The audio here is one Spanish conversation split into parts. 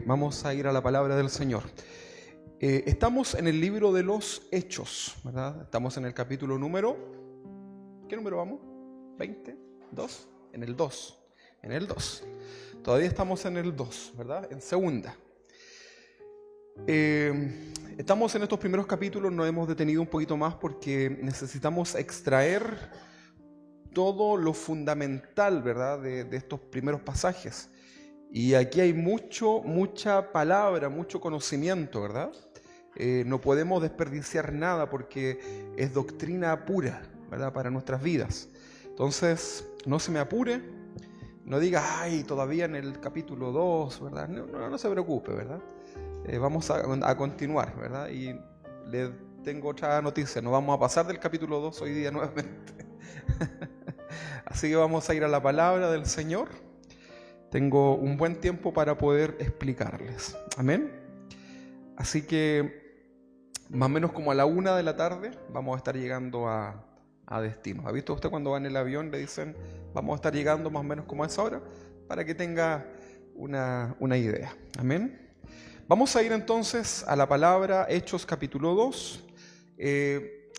Vamos a ir a la palabra del Señor. Estamos en el libro de los Hechos, ¿verdad? Estamos en el capítulo número... ¿Qué número vamos? ¿20? ¿2? En el 2. En el 2. Todavía estamos en el 2, ¿verdad? En segunda. Estamos en estos primeros capítulos, nos hemos detenido un poquito más porque necesitamos extraer todo lo fundamental, ¿verdad? De estos primeros pasajes. Y aquí hay mucha palabra, mucho conocimiento, ¿verdad? No podemos desperdiciar nada porque es doctrina pura, ¿verdad? Para nuestras vidas. Entonces, no se me apure, no diga, ay, todavía en el capítulo 2, ¿verdad? No se preocupe, ¿verdad? Vamos a continuar, ¿verdad? Y le tengo otra noticia, no vamos a pasar del capítulo 2 hoy día nuevamente. Así que vamos a ir a la palabra del Señor. Tengo un buen tiempo para poder explicarles. Amén. Así que más o menos como a la 1 de la tarde vamos a estar llegando a destino. ¿Ha visto usted cuando va en el avión le dicen vamos a estar llegando más o menos como a esa hora? Para que tenga una idea. Amén. Vamos a ir entonces a la palabra Hechos capítulo 2.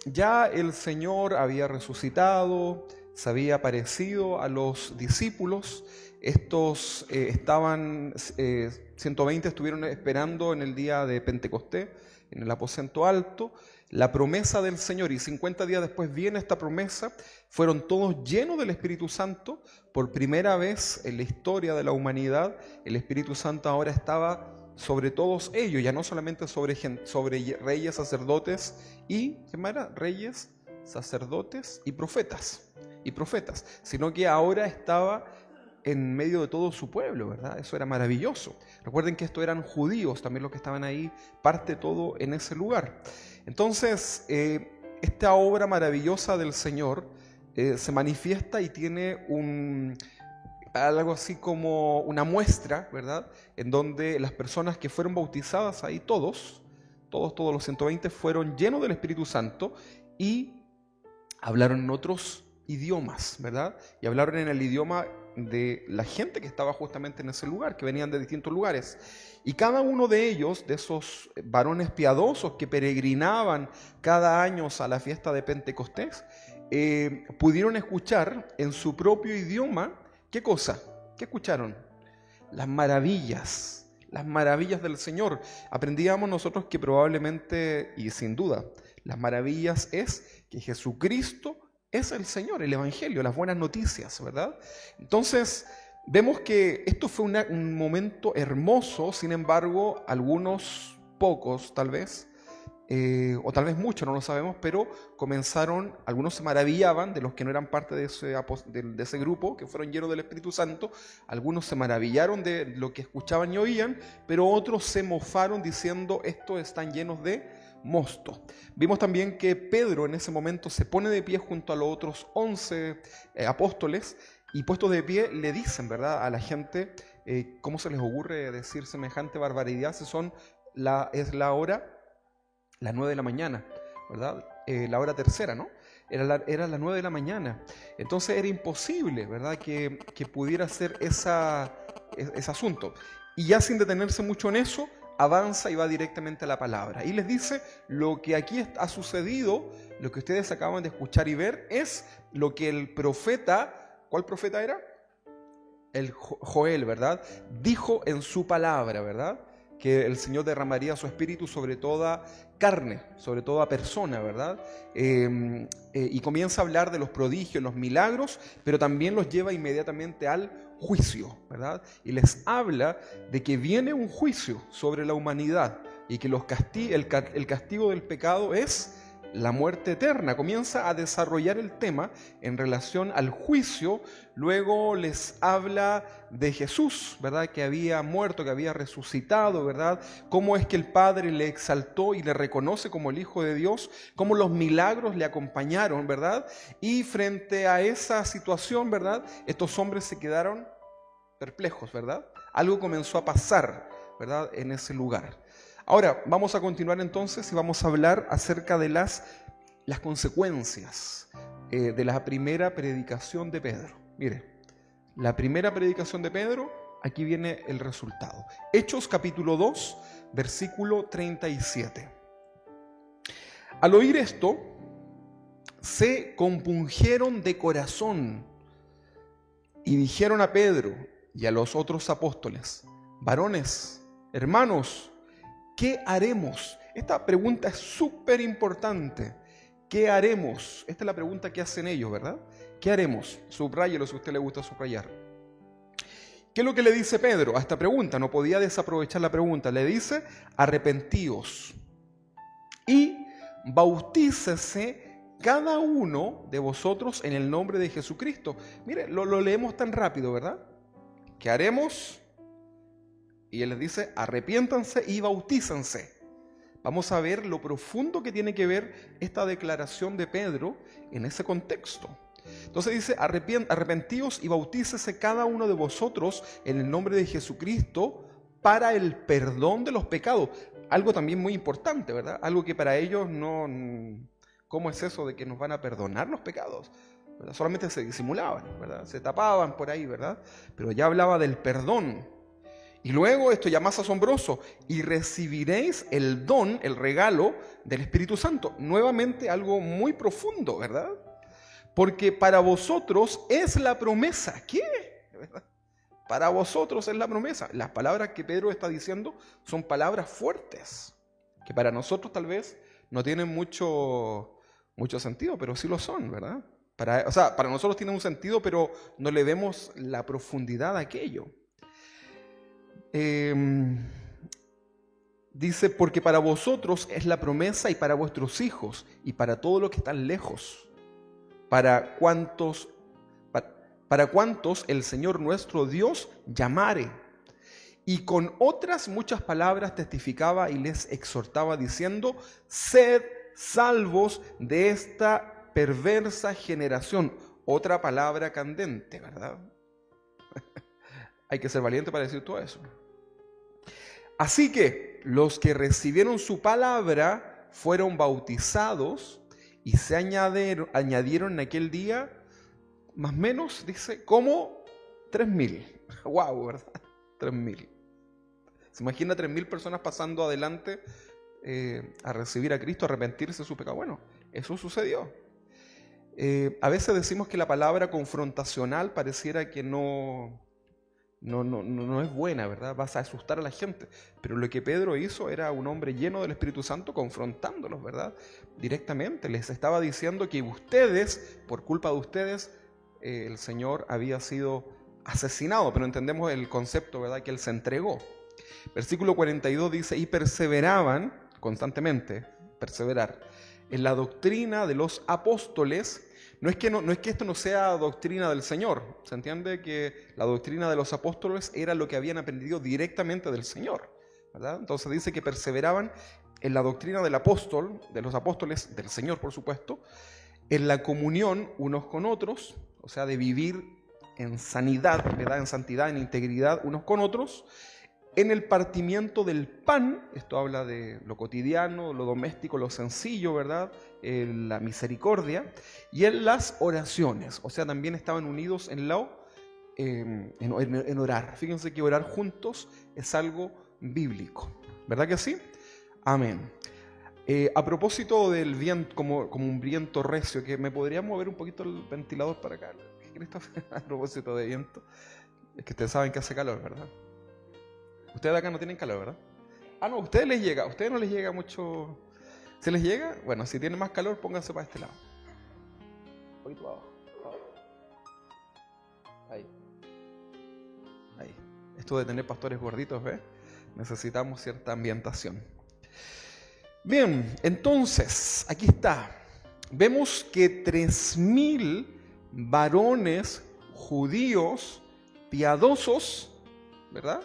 Ya el Señor había resucitado, se había aparecido a los discípulos. Estos 120 estuvieron esperando en el día de Pentecostés, en el aposento alto, la promesa del Señor, y 50 días después viene esta promesa. Fueron todos llenos del Espíritu Santo. Por primera vez en la historia de la humanidad, el Espíritu Santo ahora estaba sobre todos ellos, ya no solamente sobre reyes, sacerdotes y, ¿qué más era? Reyes, sacerdotes y profetas, sino que ahora estaba en medio de todo su pueblo, ¿verdad? Eso era maravilloso. Recuerden que estos eran judíos, también los que estaban ahí, parte todo en ese lugar. Entonces, esta obra maravillosa del Señor se manifiesta y tiene algo así como una muestra, ¿verdad? En donde las personas que fueron bautizadas ahí, todos los 120 fueron llenos del Espíritu Santo y hablaron en otros idiomas, ¿verdad? Y hablaron en el idioma de la gente que estaba justamente en ese lugar, que venían de distintos lugares. Y cada uno de ellos, de esos varones piadosos que peregrinaban cada año a la fiesta de Pentecostés, pudieron escuchar en su propio idioma, ¿qué cosa? ¿Qué escucharon? Las maravillas del Señor. Aprendíamos nosotros que probablemente, y sin duda, las maravillas es que Jesucristo es el Señor, el Evangelio, las buenas noticias, ¿verdad? Entonces, vemos que esto fue un momento hermoso. Sin embargo, algunos pocos tal vez, o tal vez muchos, no lo sabemos, pero algunos se maravillaban de los que no eran parte de ese grupo, que fueron llenos del Espíritu Santo. Algunos se maravillaron de lo que escuchaban y oían, pero otros se mofaron diciendo, estos están llenos de mosto. Vimos también que Pedro en ese momento se pone de pie junto a los otros 11 apóstoles, y puestos de pie le dicen, ¿verdad?, a la gente, ¿cómo se les ocurre decir semejante barbaridad? Es la hora, las 9 de la mañana, ¿verdad? La hora tercera, ¿no? Era las 9 de la mañana. Entonces era imposible, ¿verdad?, que pudiera ser ese asunto. Y ya sin detenerse mucho en eso, avanza y va directamente a la palabra. Y les dice, lo que aquí ha sucedido, lo que ustedes acaban de escuchar y ver, es lo que el profeta, ¿cuál profeta era? El Joel, ¿verdad?, dijo en su palabra, ¿verdad?, que el Señor derramaría su espíritu sobre toda carne, sobre toda persona, ¿verdad? Y comienza a hablar de los prodigios, los milagros, pero también los lleva inmediatamente al juicio, ¿verdad? Y les habla de que viene un juicio sobre la humanidad y que el castigo del pecado es la muerte eterna. Comienza a desarrollar el tema en relación al juicio. Luego les habla de Jesús, ¿verdad?, que había muerto, que había resucitado, ¿verdad? Cómo es que el Padre le exaltó y le reconoce como el Hijo de Dios, cómo los milagros le acompañaron, ¿verdad? Y frente a esa situación, ¿verdad?, estos hombres se quedaron perplejos, ¿verdad? Algo comenzó a pasar, ¿verdad?, en ese lugar. Ahora, vamos a continuar entonces y vamos a hablar acerca de las consecuencias de la primera predicación de Pedro. Mire, la primera predicación de Pedro aquí viene el resultado. Hechos capítulo 2, versículo 37. Al oír esto, se compungieron de corazón y dijeron a Pedro y a los otros apóstoles: varones, hermanos, ¿qué haremos? Esta pregunta es súper importante. ¿Qué haremos? Esta es la pregunta que hacen ellos, ¿verdad? ¿Qué haremos? Subráyelo si a usted le gusta subrayar. ¿Qué es lo que le dice Pedro a esta pregunta? No podía desaprovechar la pregunta. Le dice: arrepentíos y bautícese cada uno de vosotros en el nombre de Jesucristo. Mire, lo leemos tan rápido, ¿verdad? ¿Qué haremos? Y él les dice: arrepiéntanse y bautícense. Vamos a ver lo profundo que tiene que ver esta declaración de Pedro en ese contexto. Entonces dice: arrepentíos y bautícese cada uno de vosotros en el nombre de Jesucristo para el perdón de los pecados. Algo también muy importante, ¿verdad? Algo que para ellos no... ¿Cómo es eso de que nos van a perdonar los pecados? ¿Verdad? Solamente se disimulaban, ¿verdad? Se tapaban por ahí, ¿verdad? Pero ya hablaba del perdón. Y luego, esto ya más asombroso: y recibiréis el don, el regalo del Espíritu Santo. Nuevamente algo muy profundo, ¿verdad? Porque para vosotros es la promesa. ¿Qué? ¿Verdad? Para vosotros es la promesa. Las palabras que Pedro está diciendo son palabras fuertes, que para nosotros tal vez no tienen mucho sentido, pero sí lo son, ¿verdad? Para nosotros tiene un sentido, pero no le vemos la profundidad a aquello. Dice: porque para vosotros es la promesa y para vuestros hijos y para todos los que están lejos, para cuantos el Señor nuestro Dios llamare. Y con otras muchas palabras testificaba y les exhortaba diciendo: sed salvos de esta perversa generación. Otra palabra candente, ¿verdad? Hay que ser valiente para decir todo eso. Así que los que recibieron su palabra fueron bautizados y se añadieron en aquel día, más o menos, dice, como 3,000. ¡Wow! ¿Verdad? 3,000. ¿Se imagina 3,000 personas pasando adelante a recibir a Cristo, a arrepentirse de su pecado? Bueno, eso sucedió. A veces decimos que la palabra confrontacional pareciera que no es buena, ¿verdad? Vas a asustar a la gente. Pero lo que Pedro hizo era un hombre lleno del Espíritu Santo confrontándolos, ¿verdad? Directamente. Les estaba diciendo que ustedes, por culpa de ustedes, el Señor había sido asesinado. Pero entendemos el concepto, ¿verdad? Que Él se entregó. Versículo 42 dice: y perseveraban constantemente, perseverar, en la doctrina de los apóstoles. No es que esto no sea doctrina del Señor. Se entiende que la doctrina de los apóstoles era lo que habían aprendido directamente del Señor, ¿verdad? Entonces dice que perseveraban en la doctrina del apóstol, de los apóstoles, del Señor por supuesto, en la comunión unos con otros, o sea, de vivir en sanidad, ¿verdad? En santidad, en integridad unos con otros, en el partimiento del pan. Esto habla de lo cotidiano, lo doméstico, lo sencillo, ¿verdad? La misericordia, y en las oraciones, o sea, también estaban unidos en orar. Fíjense que orar juntos es algo bíblico, ¿verdad que sí? Amén. A propósito del viento, como un viento recio, que me podría mover un poquito el ventilador para acá, a propósito de viento, es que ustedes saben que hace calor, ¿verdad? Ustedes acá no tienen calor, ¿verdad? No, a ustedes no les llega mucho. ¿Se les llega? Bueno, si tienen más calor, pónganse para este lado. Un poquito abajo. Ahí. Esto de tener pastores gorditos, ¿ves? Necesitamos cierta ambientación. Bien, entonces, aquí está. Vemos que 3,000 varones judíos piadosos, ¿verdad?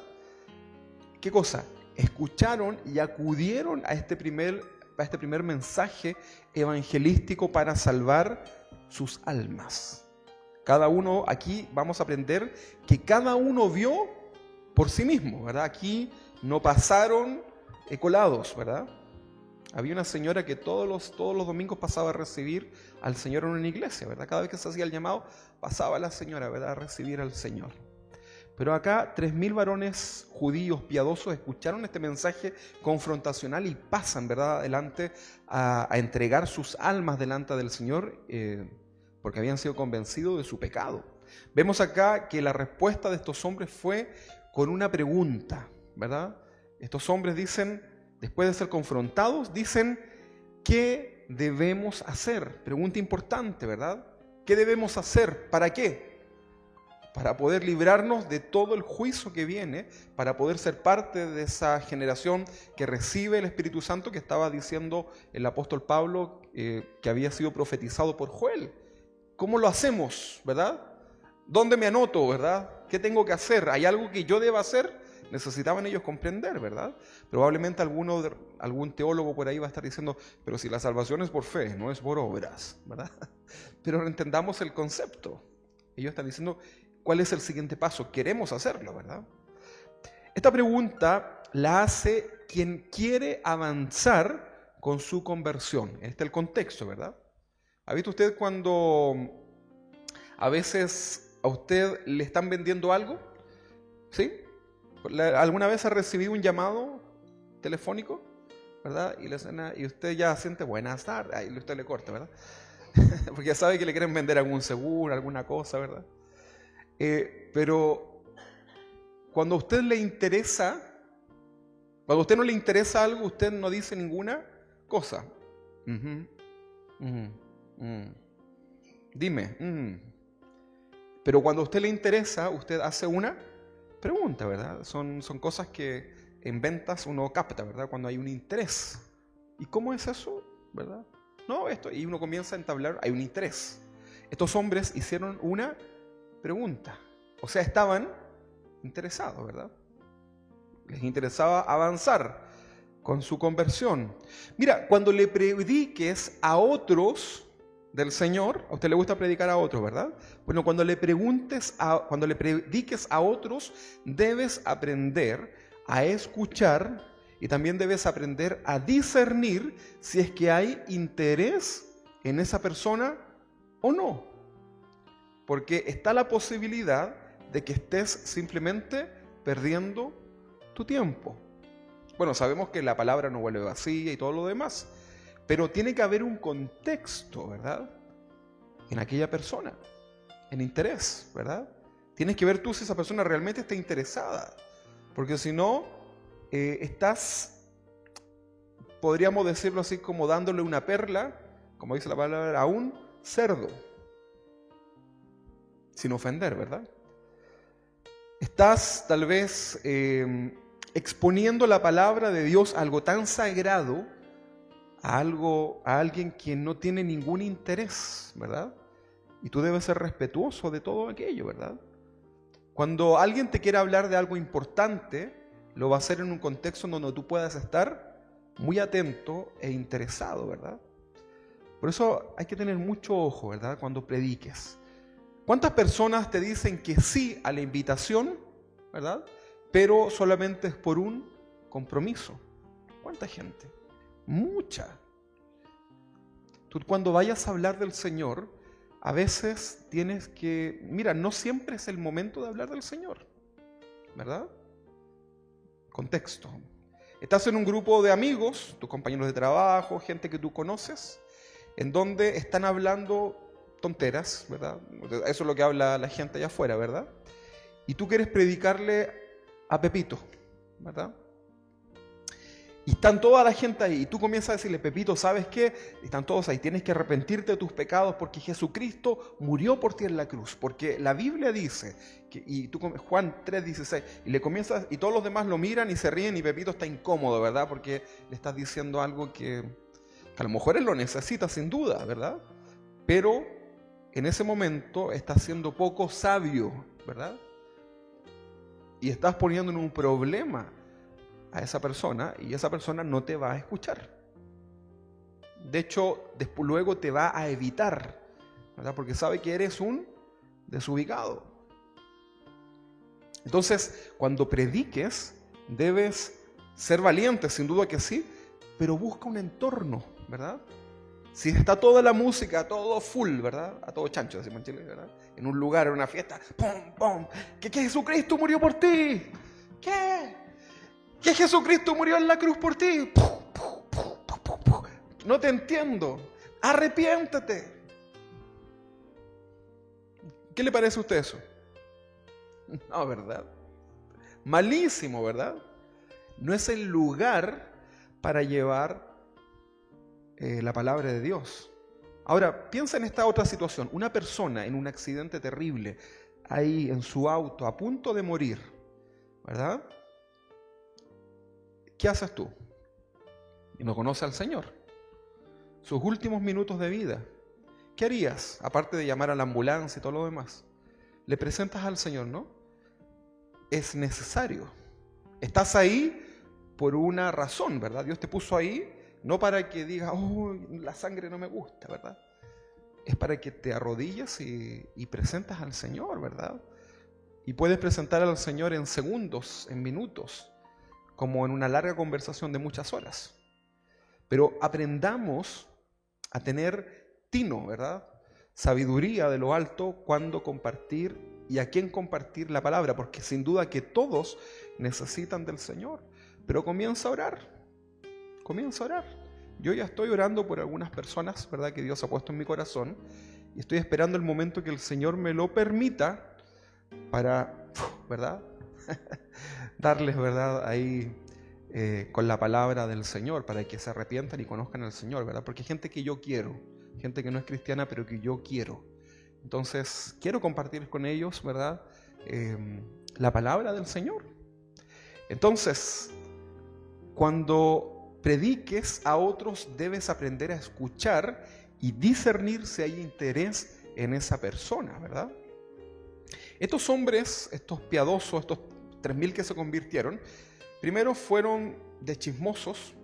¿Qué cosa? Escucharon y acudieron a este primer mensaje evangelístico para salvar sus almas. Cada uno, aquí vamos a aprender que cada uno vio por sí mismo, ¿verdad? Aquí no pasaron colados, ¿verdad? Había una señora que todos los domingos pasaba a recibir al Señor en una iglesia, ¿verdad? Cada vez que se hacía el llamado, pasaba la señora, ¿verdad? A recibir al Señor. Pero acá 3.000 varones judíos piadosos escucharon este mensaje confrontacional y pasan, ¿verdad?, adelante a entregar sus almas delante del Señor porque habían sido convencidos de su pecado. Vemos acá que la respuesta de estos hombres fue con una pregunta, ¿verdad? Estos hombres dicen, después de ser confrontados, dicen, ¿qué debemos hacer? Pregunta importante, ¿verdad? ¿Qué debemos hacer? ¿Para qué? Para poder librarnos de todo el juicio que viene, para poder ser parte de esa generación que recibe el Espíritu Santo que estaba diciendo el apóstol Pablo, que había sido profetizado por Joel. ¿Cómo lo hacemos, verdad? ¿Dónde me anoto, verdad? ¿Qué tengo que hacer? ¿Hay algo que yo deba hacer? Necesitaban ellos comprender, ¿verdad? Probablemente algún teólogo por ahí va a estar diciendo, pero si la salvación es por fe, no es por obras, ¿verdad? Pero entendamos el concepto. Ellos están diciendo, ¿cuál es el siguiente paso? Queremos hacerlo, ¿verdad? Esta pregunta la hace quien quiere avanzar con su conversión. Este es el contexto, ¿verdad? ¿Ha visto usted cuando a veces a usted le están vendiendo algo? ¿Sí? ¿Alguna vez ha recibido un llamado telefónico? ¿Verdad? Y usted ya siente buenas tardes, y usted le corta, ¿verdad? Porque ya sabe que le quieren vender algún seguro, alguna cosa, ¿verdad? Pero cuando a usted le interesa, cuando a usted no le interesa algo, usted no dice ninguna cosa. Dime. Pero cuando a usted le interesa, usted hace una pregunta, ¿verdad? Son cosas que en ventas uno capta, ¿verdad? Cuando hay un interés. ¿Y cómo es eso? ¿Verdad? No, esto. Y uno comienza a entablar, hay un interés. Estos hombres hicieron una pregunta. O sea, estaban interesados, ¿verdad? Les interesaba avanzar con su conversión. Mira, cuando le prediques a otros del Señor, a usted le gusta predicar a otros, ¿verdad? Bueno, cuando le prediques a otros, debes aprender a escuchar y también debes aprender a discernir si es que hay interés en esa persona o no. Porque está la posibilidad de que estés simplemente perdiendo tu tiempo. Bueno, sabemos que la palabra no vuelve vacía y todo lo demás, pero tiene que haber un contexto, ¿verdad? En aquella persona, en interés, ¿verdad? Tienes que ver tú si esa persona realmente está interesada, porque si no, estás, podríamos decirlo así, como dándole una perla, como dice la palabra, a un cerdo, sin ofender, ¿verdad? Estás tal vez exponiendo la palabra de Dios a algo tan sagrado, a alguien que no tiene ningún interés, ¿verdad? Y tú debes ser respetuoso de todo aquello, ¿verdad? Cuando alguien te quiera hablar de algo importante, lo va a hacer en un contexto donde tú puedas estar muy atento e interesado, ¿verdad? Por eso hay que tener mucho ojo, ¿verdad? Cuando prediques. ¿Cuántas personas te dicen que sí a la invitación, ¿verdad? Pero solamente es por un compromiso. ¿Cuánta gente? Mucha. Tú cuando vayas a hablar del Señor, a veces tienes que... Mira, no siempre es el momento de hablar del Señor, ¿verdad? Contexto. Estás en un grupo de amigos, tus compañeros de trabajo, gente que tú conoces, en donde están hablando tonteras, ¿verdad? Eso es lo que habla la gente allá afuera, ¿verdad? Y tú quieres predicarle a Pepito, ¿verdad? Y están toda la gente ahí, y tú comienzas a decirle, Pepito, ¿sabes qué? Están todos ahí, tienes que arrepentirte de tus pecados porque Jesucristo murió por ti en la cruz, porque la Biblia dice, y tú, Juan 3:16, y le comienzas, y todos los demás lo miran y se ríen, y Pepito está incómodo, ¿verdad? Porque le estás diciendo algo que a lo mejor él lo necesita sin duda, ¿verdad? Pero en ese momento estás siendo poco sabio, ¿verdad? Y estás poniendo en un problema a esa persona y esa persona no te va a escuchar. De hecho, luego te va a evitar, ¿verdad? Porque sabe que eres un desubicado. Entonces, cuando prediques, debes ser valiente, sin duda que sí, pero busca un entorno, ¿verdad? Si está toda la música, todo full, ¿verdad? A todo chancho, decimos en Chile, ¿verdad? En un lugar, en una fiesta, ¡pum, pum! ¿Que Jesucristo murió por ti? ¿Qué? ¿Que Jesucristo murió en la cruz por ti? ¡Pum, pum, pum, pum, pum, pum! No te entiendo. Arrepiéntate. ¿Qué le parece a usted eso? No, ¿verdad? Malísimo, ¿verdad? No es el lugar para llevar la palabra de Dios. Ahora, piensa en esta otra situación. Una persona en un accidente terrible, ahí en su auto, a punto de morir, ¿verdad? ¿Qué haces tú? Y no conoce al Señor. Sus últimos minutos de vida. ¿Qué harías? Aparte de llamar a la ambulancia y todo lo demás. Le presentas al Señor, ¿no? Es necesario. Estás ahí por una razón, ¿verdad? Dios te puso ahí no para que digas, oh, la sangre no me gusta, ¿verdad? Es para que te arrodilles y presentas al Señor, ¿verdad? Y puedes presentar al Señor en segundos, en minutos, como en una larga conversación de muchas horas. Pero aprendamos a tener tino, ¿verdad? Sabiduría de lo alto, cuándo compartir y a quién compartir la palabra, porque sin duda que todos necesitan del Señor. Pero comienza a orar. Comienza a orar. Yo ya estoy orando por algunas personas, ¿verdad?, que Dios ha puesto en mi corazón, y estoy esperando el momento que el Señor me lo permita para, ¿verdad?, darles, ¿verdad?, ahí con la palabra del Señor, para que se arrepientan y conozcan al Señor, ¿verdad? Porque hay gente que yo quiero, gente que no es cristiana, pero que yo quiero. Entonces, quiero compartir con ellos, ¿verdad?, la palabra del Señor. Entonces, cuando prediques a otros, debes aprender a escuchar y discernir si hay interés en esa persona, ¿verdad? Estos hombres, estos piadosos, estos 3.000 que se convirtieron, primero fueron de chismosos,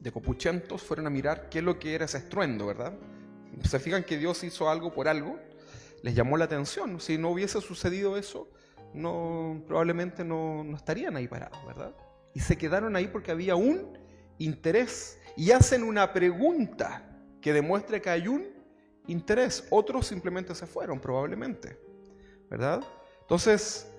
de copuchentos, fueron a mirar qué es lo que era ese estruendo, ¿verdad? Se fijan que Dios hizo algo por algo, les llamó la atención. Si no hubiese sucedido eso, probablemente no estarían ahí parados, ¿verdad? Y se quedaron ahí porque había un interés. Y hacen una pregunta que demuestra que hay un interés. Otros simplemente se fueron, probablemente, ¿verdad? Entonces,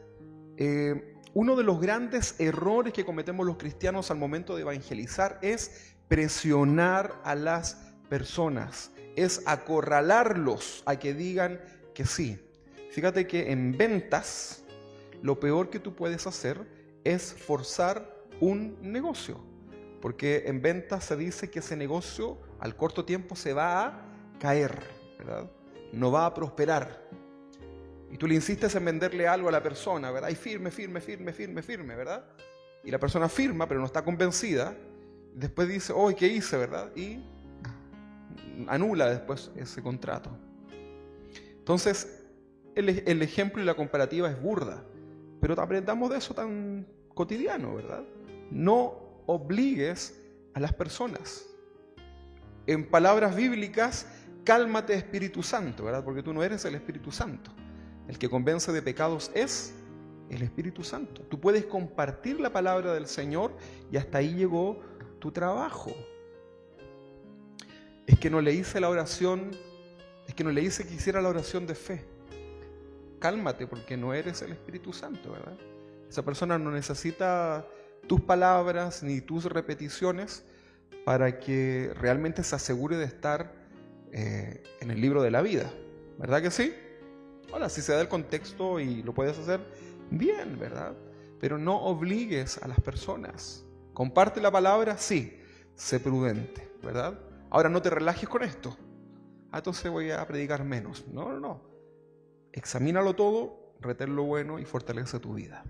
uno de los grandes errores que cometemos los cristianos al momento de evangelizar es presionar a las personas, es acorralarlos a que digan que sí. Fíjate que en ventas, lo peor que tú puedes hacer es forzar un negocio, porque en ventas se dice que ese negocio al corto tiempo se va a caer, ¿verdad? No va a prosperar. Y tú le insistes en venderle algo a la persona, ¿verdad? Y firme, ¿verdad? Y la persona firma, pero no está convencida. Después dice, oh, ¿qué hice, verdad? Y anula después ese contrato. Entonces, el ejemplo y la comparativa es burda, pero aprendamos de eso tan cotidiano, ¿verdad? No obligues a las personas. En palabras bíblicas, cálmate, Espíritu Santo, ¿verdad? Porque tú no eres el Espíritu Santo. El que convence de pecados es el Espíritu Santo. Tú puedes compartir la palabra del Señor y hasta ahí llegó tu trabajo. Es que no le hice que hiciera la oración de fe. Cálmate, porque no eres el Espíritu Santo, ¿verdad? Esa persona no necesita tus palabras ni tus repeticiones para que realmente se asegure de estar en el libro de la vida, ¿verdad que sí? Ahora, si se da el contexto y lo puedes hacer, bien, ¿verdad? Pero no obligues a las personas. Comparte la palabra, sí, sé prudente, ¿verdad? Ahora, no te relajes con esto. Entonces voy a predicar menos. No. Examínalo todo, retén lo bueno y fortalece tu vida.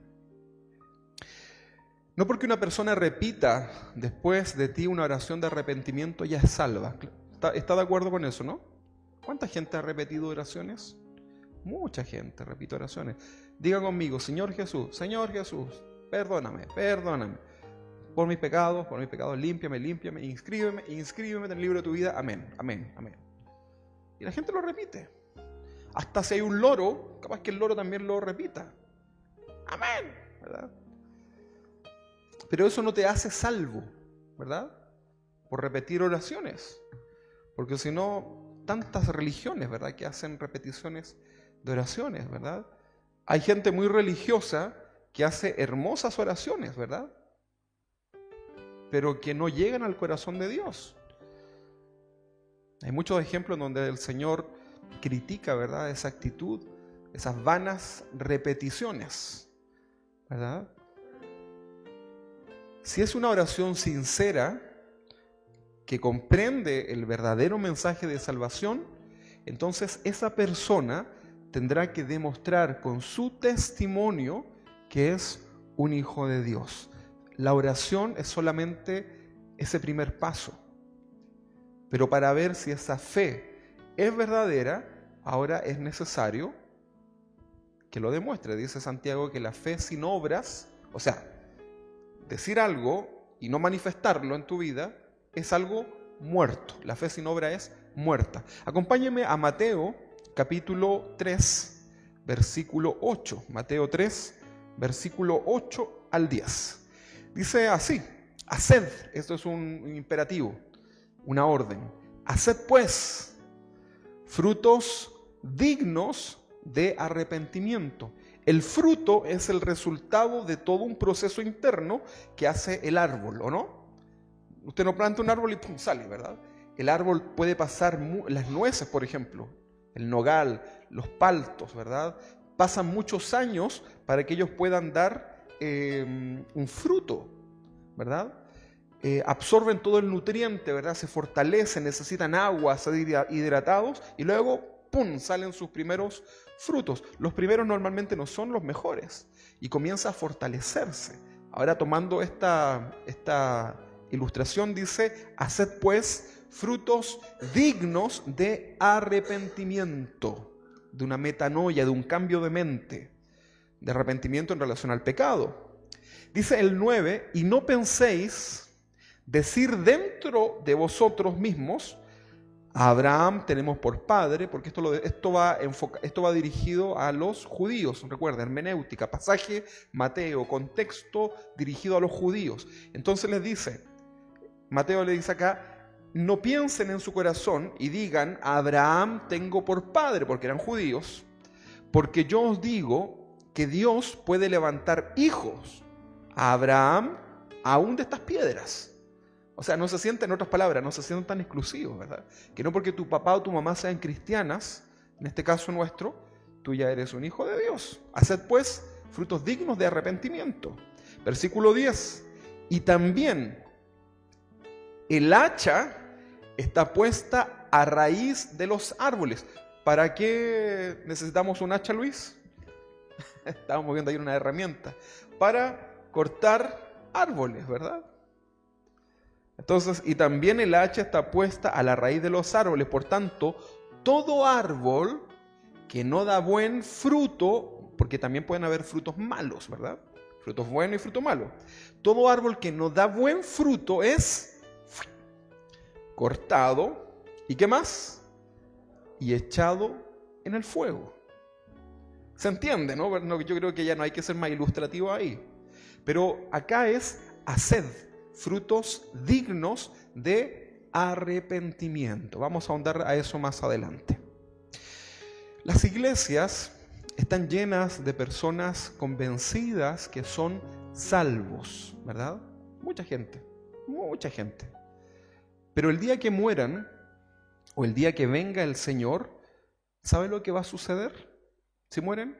No porque una persona repita después de ti una oración de arrepentimiento ya es salva. ¿Está de acuerdo con eso, no? ¿Cuánta gente ha repetido oraciones? Mucha gente repite oraciones. Diga conmigo, Señor Jesús, perdóname. Por mis pecados, límpiame, inscríbeme en el libro de tu vida. Amén. Y la gente lo repite. Hasta si hay un loro, capaz que el loro también lo repita. Amén, ¿verdad? Pero eso no te hace salvo, ¿verdad? Por repetir oraciones. Porque si no, tantas religiones, ¿verdad?, que hacen repeticiones de oraciones, ¿verdad? Hay gente muy religiosa que hace hermosas oraciones, ¿verdad?, pero que no llegan al corazón de Dios. Hay muchos ejemplos donde el Señor critica, ¿verdad?, esa actitud, esas vanas repeticiones, ¿verdad? Si es una oración sincera, que comprende el verdadero mensaje de salvación, entonces esa persona tendrá que demostrar con su testimonio que es un hijo de Dios. La oración es solamente ese primer paso. Pero para ver si esa fe es verdadera, ahora es necesario que lo demuestre. Dice Santiago que la fe sin obras, o sea, decir algo y no manifestarlo en tu vida, es algo muerto. La fe sin obra es muerta. Acompáñenme a Mateo capítulo 3, versículo 8. Mateo 3, versículo 8 al 10. Dice así: haced, esto es un imperativo, una orden. Haced pues frutos dignos de arrepentimiento. El fruto es el resultado de todo un proceso interno que hace el árbol, ¿o no? Usted no planta un árbol y ¡pum!, sale, ¿verdad? El árbol puede pasar, las nueces, por ejemplo, el nogal, los paltos, ¿verdad? Pasan muchos años para que ellos puedan dar un fruto, ¿verdad? Absorben todo el nutriente, ¿verdad? Se fortalecen, necesitan agua, ser hidratados y luego, ¡pum!, salen sus primeros frutos. Los primeros normalmente no son los mejores y comienza a fortalecerse. Ahora, tomando esta ilustración, dice: haced pues frutos dignos de arrepentimiento, de una metanoia, de un cambio de mente, de arrepentimiento en relación al pecado. Dice el 9: y no penséis decir dentro de vosotros mismos: a Abraham tenemos por padre, porque esto va dirigido a los judíos. Recuerda, hermenéutica, pasaje, Mateo, contexto dirigido a los judíos. Entonces les dice, Mateo le dice acá: no piensen en su corazón y digan: a Abraham tengo por padre, porque eran judíos, porque yo os digo que Dios puede levantar hijos a Abraham aún de estas piedras. O sea, no se sienten, en otras palabras, no se sienten tan exclusivos, ¿verdad? Que no porque tu papá o tu mamá sean cristianas, en este caso nuestro, tú ya eres un hijo de Dios. Haced pues frutos dignos de arrepentimiento. Versículo 10: y también el hacha está puesta a raíz de los árboles. ¿Para qué necesitamos un hacha, Luis? Estábamos viendo ahí una herramienta. Para cortar árboles, ¿verdad? Entonces, y también el hacha está puesta a la raíz de los árboles. Por tanto, todo árbol que no da buen fruto, porque también pueden haber frutos malos, ¿verdad? Frutos buenos y frutos malos. Todo árbol que no da buen fruto es cortado, ¿y qué más? Y echado en el fuego. ¿Se entiende, no? Yo creo que ya no hay que ser más ilustrativo ahí. Pero acá es: haced frutos dignos de arrepentimiento. Vamos a ahondar a eso más adelante. Las iglesias están llenas de personas convencidas que son salvos, ¿verdad? Mucha gente. Pero el día que mueran, o el día que venga el Señor, ¿sabe lo que va a suceder? Si mueren,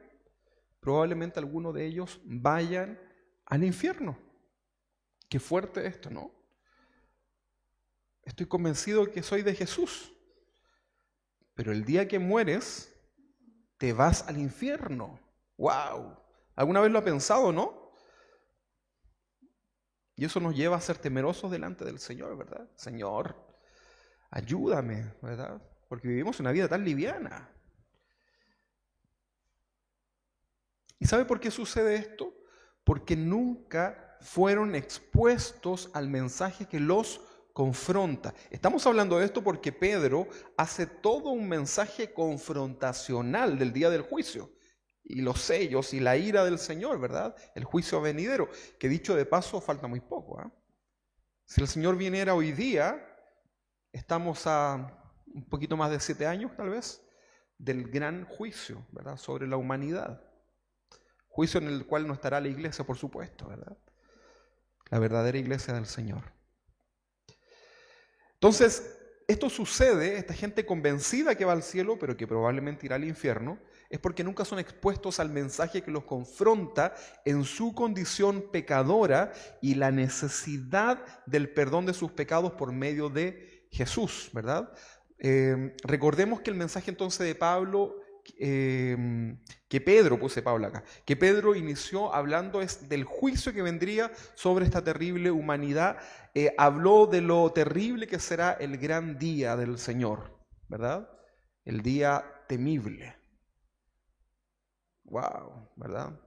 probablemente algunos de ellos vayan al infierno. Qué fuerte esto, ¿no? Estoy convencido que soy de Jesús, pero el día que mueres, te vas al infierno. ¡Wow! ¿Alguna vez lo ha pensado, no? Y eso nos lleva a ser temerosos delante del Señor, ¿verdad? Señor, ayúdame, ¿verdad? Porque vivimos una vida tan liviana. ¿Y sabe por qué sucede esto? Porque nunca fueron expuestos al mensaje que los confronta. Estamos hablando de esto porque Pedro hace todo un mensaje confrontacional del día del juicio y los sellos y la ira del Señor, ¿verdad? El juicio venidero, que dicho de paso falta muy poco, ¿eh? Si el Señor viniera hoy día, estamos a un poquito más de 7 años tal vez, del gran juicio, ¿verdad?, sobre la humanidad. Juicio en el cual no estará la iglesia, por supuesto, ¿verdad? La verdadera iglesia del Señor. Entonces, esto sucede, esta gente convencida que va al cielo, pero que probablemente irá al infierno, es porque nunca son expuestos al mensaje que los confronta en su condición pecadora y la necesidad del perdón de sus pecados por medio de Jesús, ¿verdad? Recordemos que el mensaje entonces de Pablo, que Pedro inició hablando es del juicio que vendría sobre esta terrible humanidad. Habló de lo terrible que será el gran día del Señor, ¿verdad? El día temible. Wow, ¿verdad?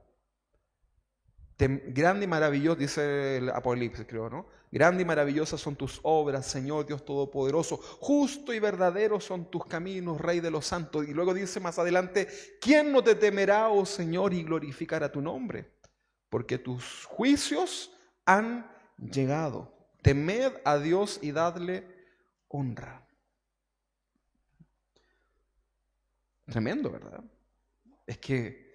Grande y maravilloso, dice el Apocalipsis, creo, ¿no? Grande y maravillosas son tus obras, Señor Dios Todopoderoso. Justo y verdadero son tus caminos, Rey de los santos. Y luego dice más adelante, ¿quién no te temerá, oh Señor, y glorificará tu nombre? Porque tus juicios han llegado. Temed a Dios y dadle honra. Tremendo, ¿verdad? Es que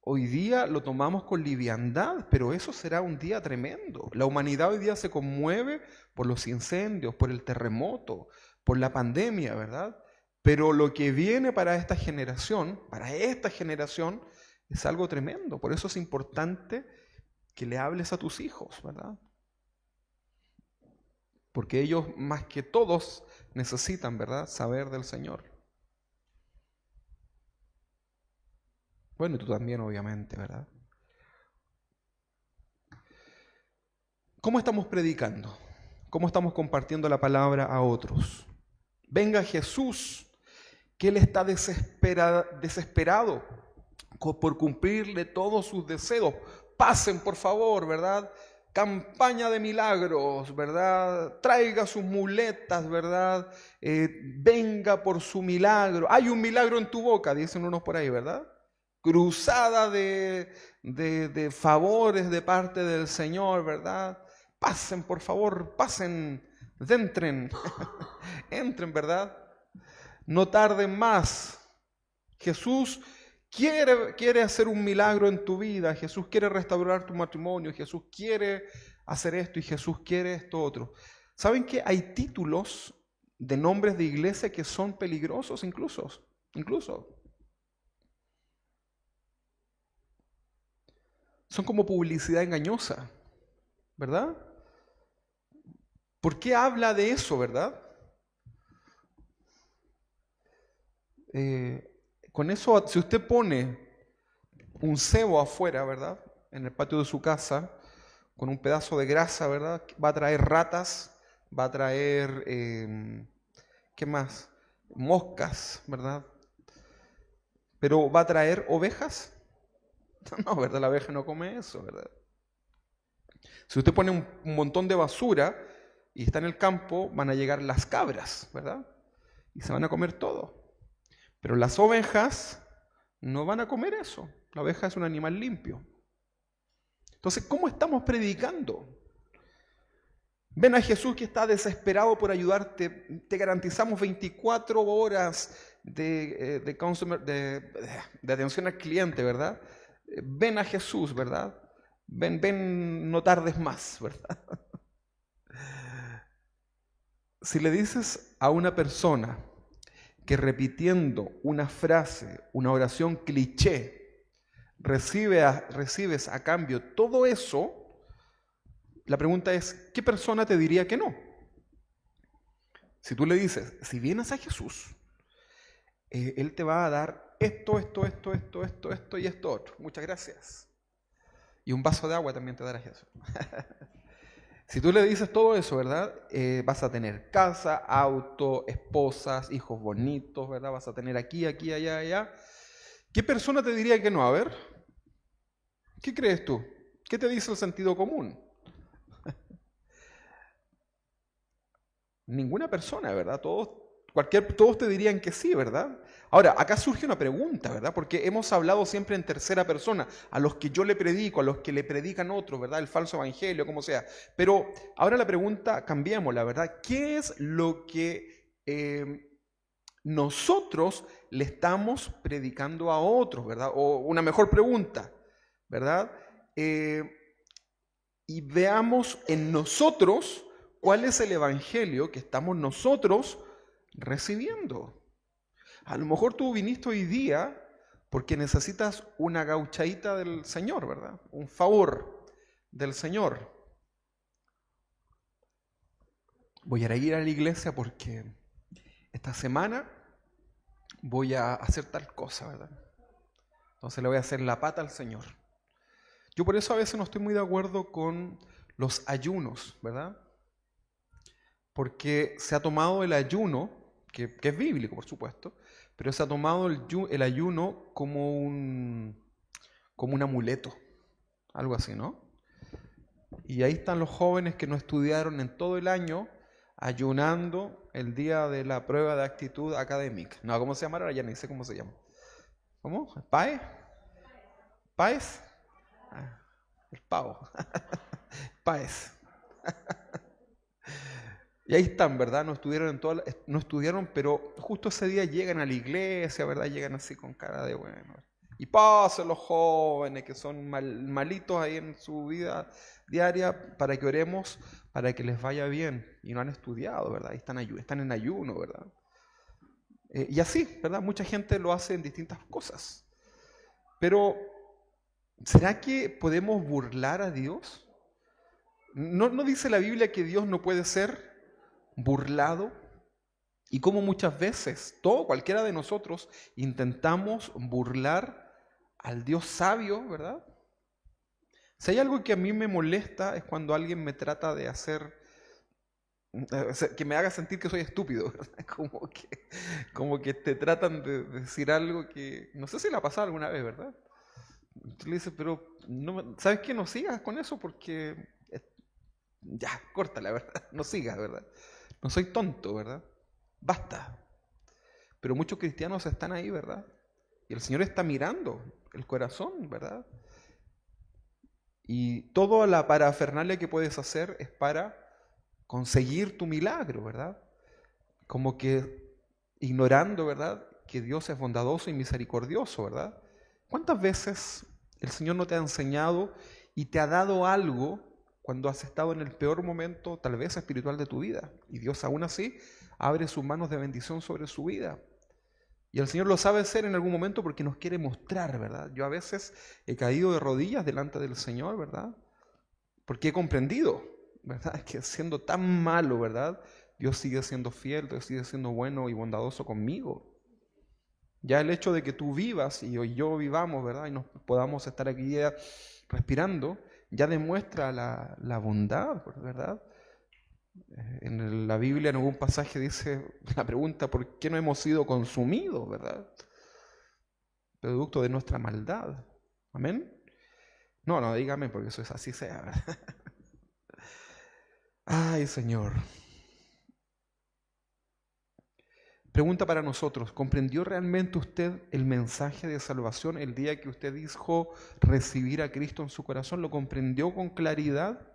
hoy día lo tomamos con liviandad, pero eso será un día tremendo. La humanidad hoy día se conmueve por los incendios, por el terremoto, por la pandemia, ¿verdad? Pero lo que viene para esta generación, es algo tremendo. Por eso es importante que le hables a tus hijos, ¿verdad? Porque ellos, más que todos, necesitan, ¿verdad?, saber del Señor. Bueno, y tú también, obviamente, ¿verdad? ¿Cómo estamos predicando? ¿Cómo estamos compartiendo la palabra a otros? Venga Jesús, que Él está desesperado por cumplirle todos sus deseos. Pasen, por favor, ¿verdad? Campaña de milagros, ¿verdad? Traiga sus muletas, ¿verdad? Venga por su milagro. Hay un milagro en tu boca, dicen unos por ahí, ¿verdad? Cruzada de favores de parte del Señor, ¿verdad? Pasen, por favor, pasen, entren, entren, ¿verdad? No tarden más. Jesús quiere hacer un milagro en tu vida. Jesús quiere restaurar tu matrimonio. Jesús quiere hacer esto y Jesús quiere esto otro. ¿Saben que hay títulos de nombres de iglesia que son peligrosos incluso? Son como publicidad engañosa, ¿verdad? ¿Por qué habla de eso, verdad? Con eso, si usted pone un cebo afuera, ¿verdad?, en el patio de su casa, con un pedazo de grasa, ¿verdad?, va a traer ratas, va a traer, ¿qué más?, moscas, ¿verdad? Pero ¿va a traer ovejas? No, ¿verdad? La abeja no come eso, ¿verdad? Si usted pone un montón de basura y está en el campo, van a llegar las cabras, ¿verdad? Y se van a comer todo. Pero las ovejas no van a comer eso. La oveja es un animal limpio. Entonces, ¿cómo estamos predicando? Ven a Jesús que está desesperado por ayudarte. Te garantizamos 24 horas de atención al cliente, ¿verdad? Ven a Jesús, ¿verdad? Ven, no tardes más, ¿verdad? Si le dices a una persona que repitiendo una frase, una oración cliché, recibes a cambio todo eso, la pregunta es, ¿qué persona te diría que no? Si tú le dices, si vienes a Jesús, Él te va a dar esto y esto otro. Muchas gracias. Y un vaso de agua también te dará Jesús. Si tú le dices todo eso, ¿verdad? Vas a tener casa, auto, esposas, hijos bonitos, ¿verdad? Vas a tener aquí, allá. ¿Qué persona te diría que no? A ver, ¿qué crees tú? ¿Qué te dice el sentido común? Ninguna persona, ¿verdad? Todos te dirían que sí, ¿verdad? Ahora, acá surge una pregunta, ¿verdad? Porque hemos hablado siempre en tercera persona, a los que yo le predico, a los que le predican otros, ¿verdad? El falso evangelio, como sea. Pero ahora la pregunta, cambiémosla, ¿verdad? ¿Qué es lo que nosotros le estamos predicando a otros, ¿verdad? O una mejor pregunta, ¿verdad? Y veamos en nosotros cuál es el evangelio que estamos nosotros recibiendo. A lo mejor tú viniste hoy día porque necesitas una gauchadita del Señor, ¿verdad? Un favor del Señor. Voy a ir a la iglesia porque esta semana voy a hacer tal cosa, ¿verdad? Entonces le voy a hacer la pata al Señor. Yo por eso a veces no estoy muy de acuerdo con los ayunos, ¿verdad? Porque se ha tomado el ayuno, que es bíblico por supuesto, pero se ha tomado el ayuno como un amuleto, algo así, ¿no? Y ahí están los jóvenes que no estudiaron en todo el año, ayunando el día de la prueba de actitud académica. No, ¿cómo se llama ahora? Ya ni sé cómo se llama. ¿Cómo? ¿PAE? ¿PAES? Ah, el pavo. PAES. Y ahí están, ¿verdad? No estudiaron, pero justo ese día llegan a la iglesia, ¿verdad? Llegan así con cara de bueno. Y pasen los jóvenes que son malitos ahí en su vida diaria para que oremos, para que les vaya bien. Y no han estudiado, ¿verdad? Y están en ayuno, ¿verdad? Y así, ¿verdad? Mucha gente lo hace en distintas cosas. Pero, ¿será que podemos burlar a Dios? ¿No dice la Biblia que Dios no puede ser burlado? Y como muchas veces, cualquiera de nosotros, intentamos burlar al Dios sabio, ¿verdad? Si hay algo que a mí me molesta es cuando alguien me trata de hacer, que me haga sentir que soy estúpido, ¿verdad? Como que te tratan de decir algo que, no sé si le ha pasado alguna vez, ¿verdad? Tú le dices, pero, no, ¿sabes qué? No sigas con eso porque, ya, córtala, ¿verdad? No sigas, ¿verdad? No soy tonto, ¿verdad? Basta. Pero muchos cristianos están ahí, ¿verdad? Y el Señor está mirando el corazón, ¿verdad? Y toda la parafernalia que puedes hacer es para conseguir tu milagro, ¿verdad? Como que ignorando, ¿verdad? Que Dios es bondadoso y misericordioso, ¿verdad? ¿Cuántas veces el Señor no te ha enseñado y te ha dado algo cuando has estado en el peor momento, tal vez espiritual de tu vida? Y Dios aún así abre sus manos de bendición sobre su vida. Y el Señor lo sabe hacer en algún momento porque nos quiere mostrar, ¿verdad? Yo a veces he caído de rodillas delante del Señor, ¿verdad? Porque he comprendido, ¿verdad? Que siendo tan malo, ¿verdad? Dios sigue siendo fiel, Dios sigue siendo bueno y bondadoso conmigo. Ya el hecho de que tú vivas y yo vivamos, ¿verdad? Y nos podamos estar aquí ya respirando, ya demuestra la bondad, ¿verdad? En la Biblia en algún pasaje dice la pregunta, ¿por qué no hemos sido consumidos, verdad? Producto de nuestra maldad. ¿Amén? No, dígame porque eso es así sea, ¿verdad? Ay, Señor. Pregunta para nosotros, ¿comprendió realmente usted el mensaje de salvación el día que usted dijo recibir a Cristo en su corazón? ¿Lo comprendió con claridad?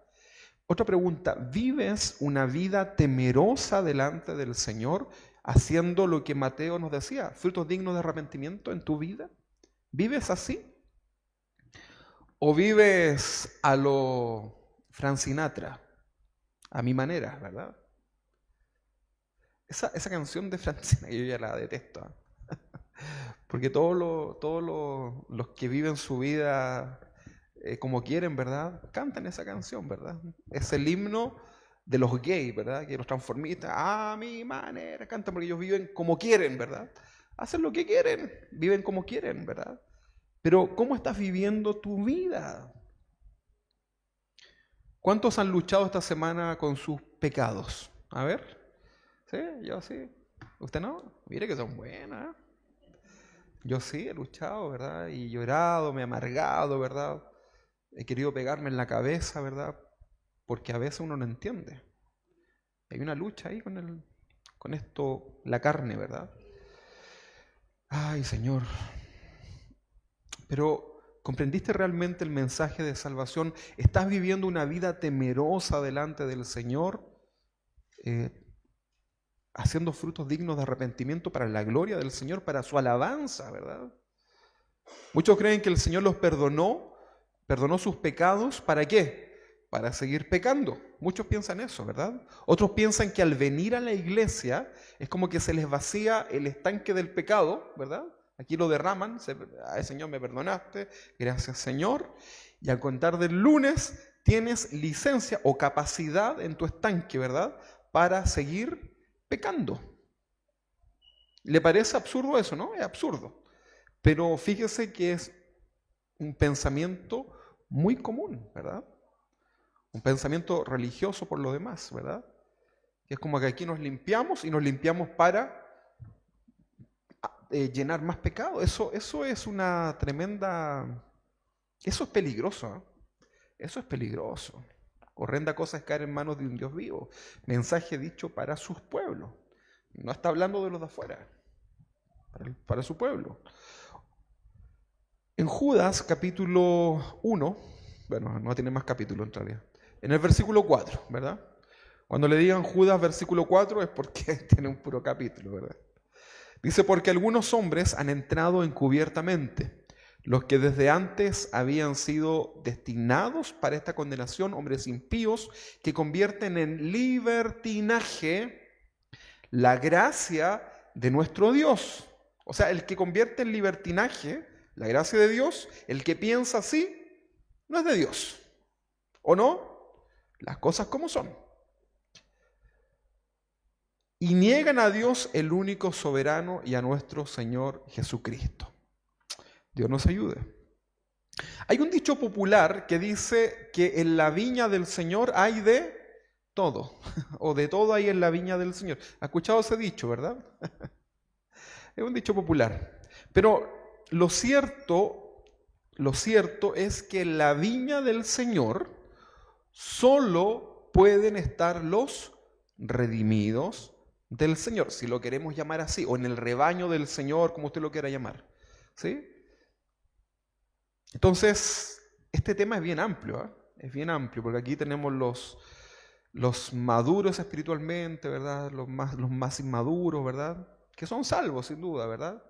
Otra pregunta, ¿vives una vida temerosa delante del Señor, haciendo lo que Mateo nos decía, frutos dignos de arrepentimiento en tu vida? ¿Vives así? ¿O vives a lo Frank Sinatra, a mi manera, verdad? Esa canción de Frank Sinatra, yo ya la detesto, porque todos los que viven su vida como quieren, ¿verdad? Cantan esa canción, ¿verdad? Es el himno de los gays, ¿verdad? Que los transformistas, a mi manera, cantan porque ellos viven como quieren, ¿verdad? Hacen lo que quieren, viven como quieren, ¿verdad? Pero ¿cómo estás viviendo tu vida? ¿Cuántos han luchado esta semana con sus pecados? A ver. ¿Sí? Yo sí. ¿Usted no? Mire que son buenas. Yo sí he luchado, ¿verdad? Y llorado, me he amargado, ¿verdad? He querido pegarme en la cabeza, ¿verdad? Porque a veces uno no entiende. Hay una lucha ahí con esto, la carne, ¿verdad? Ay, Señor. Pero, ¿comprendiste realmente el mensaje de salvación? ¿Estás viviendo una vida temerosa delante del Señor? haciendo frutos dignos de arrepentimiento para la gloria del Señor, para su alabanza, ¿verdad? Muchos creen que el Señor los perdonó sus pecados, ¿para qué? Para seguir pecando. Muchos piensan eso, ¿verdad? Otros piensan que al venir a la iglesia es como que se les vacía el estanque del pecado, ¿verdad? Aquí lo derraman, ay Señor, me perdonaste, gracias Señor. Y al contar del lunes tienes licencia o capacidad en tu estanque, ¿verdad? Para seguir pecando. ¿Le parece absurdo eso, no? Es absurdo. Pero fíjese que es un pensamiento muy común, ¿verdad? Un pensamiento religioso por lo demás, ¿verdad? Que es como que aquí nos limpiamos y nos limpiamos para llenar más pecado. Eso es una tremenda... Eso es peligroso, ¿eh? Eso es peligroso. Horrenda cosa es caer en manos de un Dios vivo. Mensaje dicho para sus pueblos. No está hablando de los de afuera. Para su pueblo. En Judas, capítulo 1, bueno, no tiene más capítulos en realidad. En el versículo 4, ¿verdad? Cuando le digan Judas versículo 4 es porque tiene un puro capítulo, ¿verdad? Dice, porque algunos hombres han entrado encubiertamente, los que desde antes habían sido destinados para esta condenación, hombres impíos que convierten en libertinaje la gracia de nuestro Dios. O sea, el que convierte en libertinaje la gracia de Dios, el que piensa así, no es de Dios. ¿O no? Las cosas como son. Y niegan a Dios, el único soberano, y a nuestro Señor Jesucristo. Dios nos ayude. Hay un dicho popular que dice que en la viña del Señor hay de todo, o de todo hay en la viña del Señor. ¿Ha escuchado ese dicho, verdad? Es un dicho popular. Pero lo cierto es que en la viña del Señor solo pueden estar los redimidos del Señor, si lo queremos llamar así, o en el rebaño del Señor, como usted lo quiera llamar. ¿Sí? Entonces, este tema es bien amplio, ¿eh? Es bien amplio, porque aquí tenemos los maduros espiritualmente, ¿verdad? Los más inmaduros, ¿verdad? Que son salvos, sin duda, ¿verdad?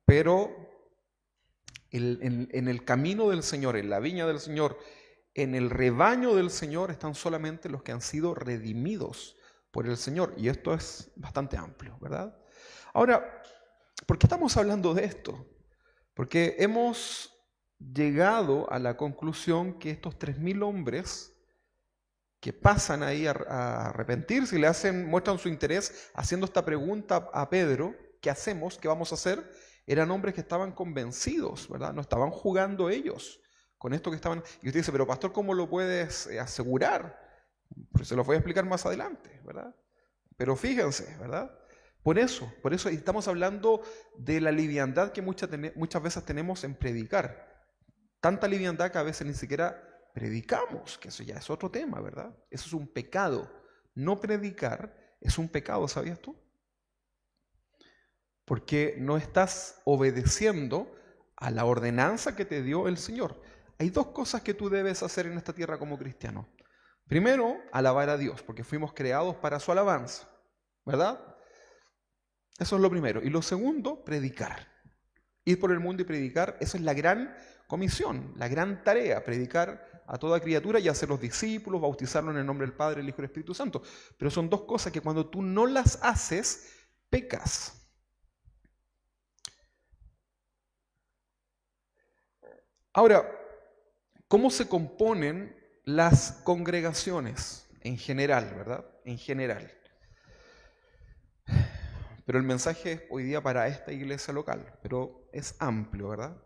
Pero en el camino del Señor, en la viña del Señor, en el rebaño del Señor están solamente los que han sido redimidos por el Señor. Y esto es bastante amplio, ¿verdad? Ahora, ¿por qué estamos hablando de esto? Porque hemos llegado a la conclusión que estos 3.000 hombres que pasan ahí a arrepentirse y muestran su interés haciendo esta pregunta a Pedro, ¿qué hacemos? ¿Qué vamos a hacer? Eran hombres que estaban convencidos, ¿verdad? No estaban jugando ellos con esto que estaban... Y usted dice, pero pastor, ¿cómo lo puedes asegurar? Pues se lo voy a explicar más adelante, ¿verdad? Pero fíjense, ¿verdad? Por eso estamos hablando de la liviandad que muchas veces tenemos en predicar. Tanta liviandad que a veces ni siquiera predicamos, que eso ya es otro tema, ¿verdad? Eso es un pecado. No predicar es un pecado, ¿sabías tú? Porque no estás obedeciendo a la ordenanza que te dio el Señor. Hay dos cosas que tú debes hacer en esta tierra como cristiano. Primero, alabar a Dios, porque fuimos creados para su alabanza, ¿verdad? Eso es lo primero. Y lo segundo, predicar. Ir por el mundo y predicar, esa es la gran comisión, la gran tarea, predicar a toda criatura y hacer los discípulos, bautizarlos en el nombre del Padre, el Hijo y el Espíritu Santo. Pero son dos cosas que cuando tú no las haces, pecas. Ahora, ¿cómo se componen las congregaciones en general, verdad? En general. Pero el mensaje es hoy día para esta iglesia local, pero es amplio, ¿verdad?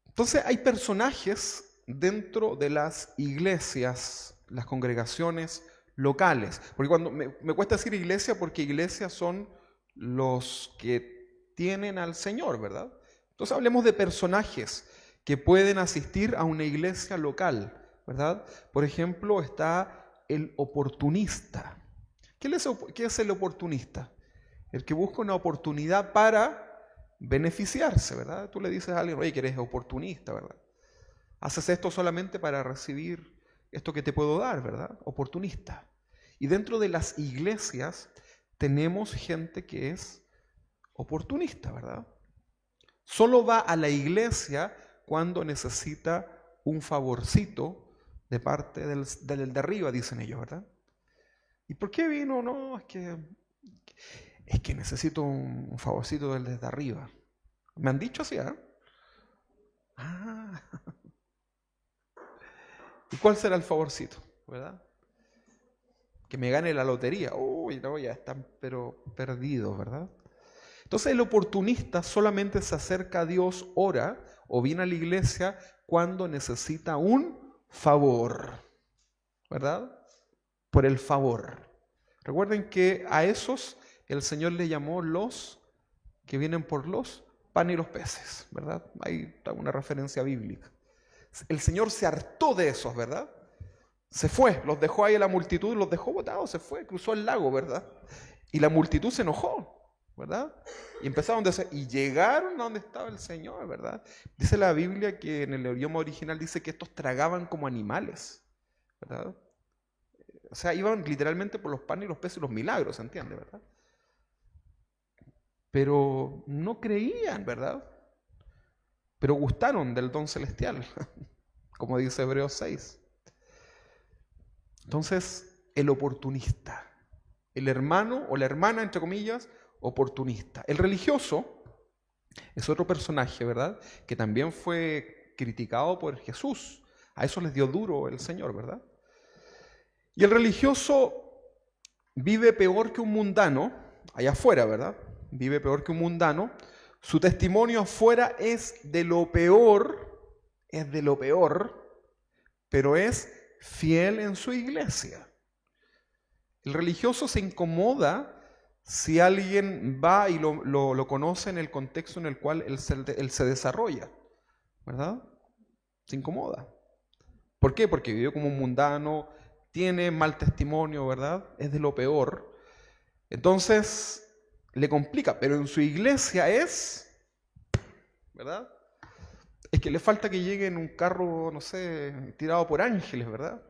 Entonces hay personajes dentro de las iglesias, las congregaciones locales. Porque cuando me cuesta decir iglesia, porque iglesias son los que tienen al Señor, ¿verdad? Entonces hablemos de personajes que pueden asistir a una iglesia local, ¿verdad? Por ejemplo, está el oportunista. ¿Qué es el oportunista? El que busca una oportunidad para beneficiarse, ¿verdad? Tú le dices a alguien, oye, que eres oportunista, ¿verdad? Haces esto solamente para recibir esto que te puedo dar, ¿verdad? Oportunista. Y dentro de las iglesias tenemos gente que es oportunista, ¿verdad? Solo va a la iglesia cuando necesita un favorcito de parte del de arriba, dicen ellos, ¿verdad? ¿Y por qué vino? No, es que necesito un favorcito del desde arriba. Me han dicho así, ¿eh? Ah. ¿Y cuál será el favorcito? ¿Verdad? Que me gane la lotería. Uy, no, ya están pero perdidos, ¿verdad? Entonces el oportunista solamente se acerca a Dios, ora o viene a la iglesia cuando necesita un favor, ¿verdad? Por el favor. Recuerden que a esos el Señor le llamó los que vienen por los pan y los peces, ¿verdad? Ahí está una referencia bíblica. El Señor se hartó de esos, ¿verdad? Se fue, los dejó ahí a la multitud, los dejó botados, se fue, cruzó el lago, ¿verdad? Y la multitud se enojó, ¿verdad? Y empezaron a decir, y llegaron a donde estaba el Señor, ¿verdad? Dice la Biblia que en el idioma original dice que estos tragaban como animales, ¿verdad? O sea, iban literalmente por los panes y los peces y los milagros, ¿se entiende, verdad? Pero no creían, ¿verdad? Pero gustaron del don celestial, como dice Hebreos 6. Entonces, el oportunista, el hermano o la hermana, entre comillas, oportunista. El religioso es otro personaje, ¿verdad? Que también fue criticado por Jesús. A eso les dio duro el Señor, ¿verdad? Y el religioso vive peor que un mundano, allá afuera, ¿verdad? Vive peor que un mundano. Su testimonio afuera es de lo peor, pero es fiel en su iglesia. El religioso se incomoda si alguien va y lo conoce en el contexto en el cual él se desarrolla, ¿verdad? Se incomoda. ¿Por qué? Porque vive como un mundano, tiene mal testimonio, ¿verdad? Es de lo peor. Entonces, le complica, pero en su iglesia es, ¿verdad? Es que le falta que llegue en un carro, no sé, tirado por ángeles, ¿verdad?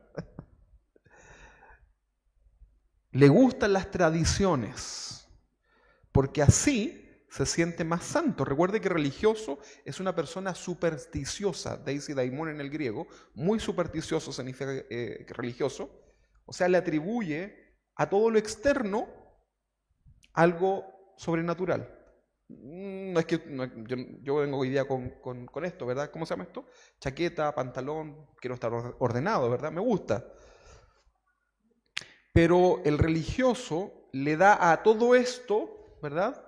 Le gustan las tradiciones, porque así se siente más santo. Recuerde que religioso es una persona supersticiosa, deisi daimon en el griego, muy supersticioso significa religioso, o sea, le atribuye a todo lo externo algo sobrenatural. No es que yo vengo hoy día con esto, ¿verdad? ¿Cómo se llama esto? Chaqueta, pantalón, quiero estar ordenado, ¿verdad? Me gusta. Pero el religioso le da a todo esto, ¿verdad?,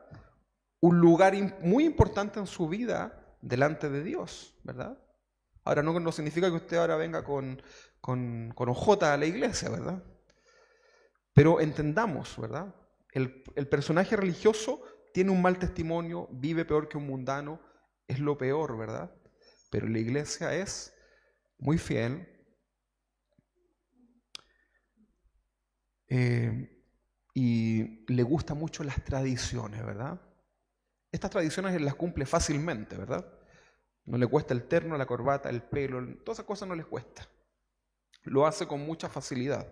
un lugar muy importante en su vida delante de Dios, ¿verdad? Ahora no significa que usted ahora venga con ojota a la iglesia, ¿verdad? Pero entendamos, ¿verdad? El personaje religioso tiene un mal testimonio, vive peor que un mundano, es lo peor, ¿verdad? Pero la iglesia es muy fiel. Y le gustan mucho las tradiciones, ¿verdad? Estas tradiciones las cumple fácilmente, ¿verdad? No le cuesta el terno, la corbata, el pelo, todas esas cosas no les cuesta. Lo hace con mucha facilidad.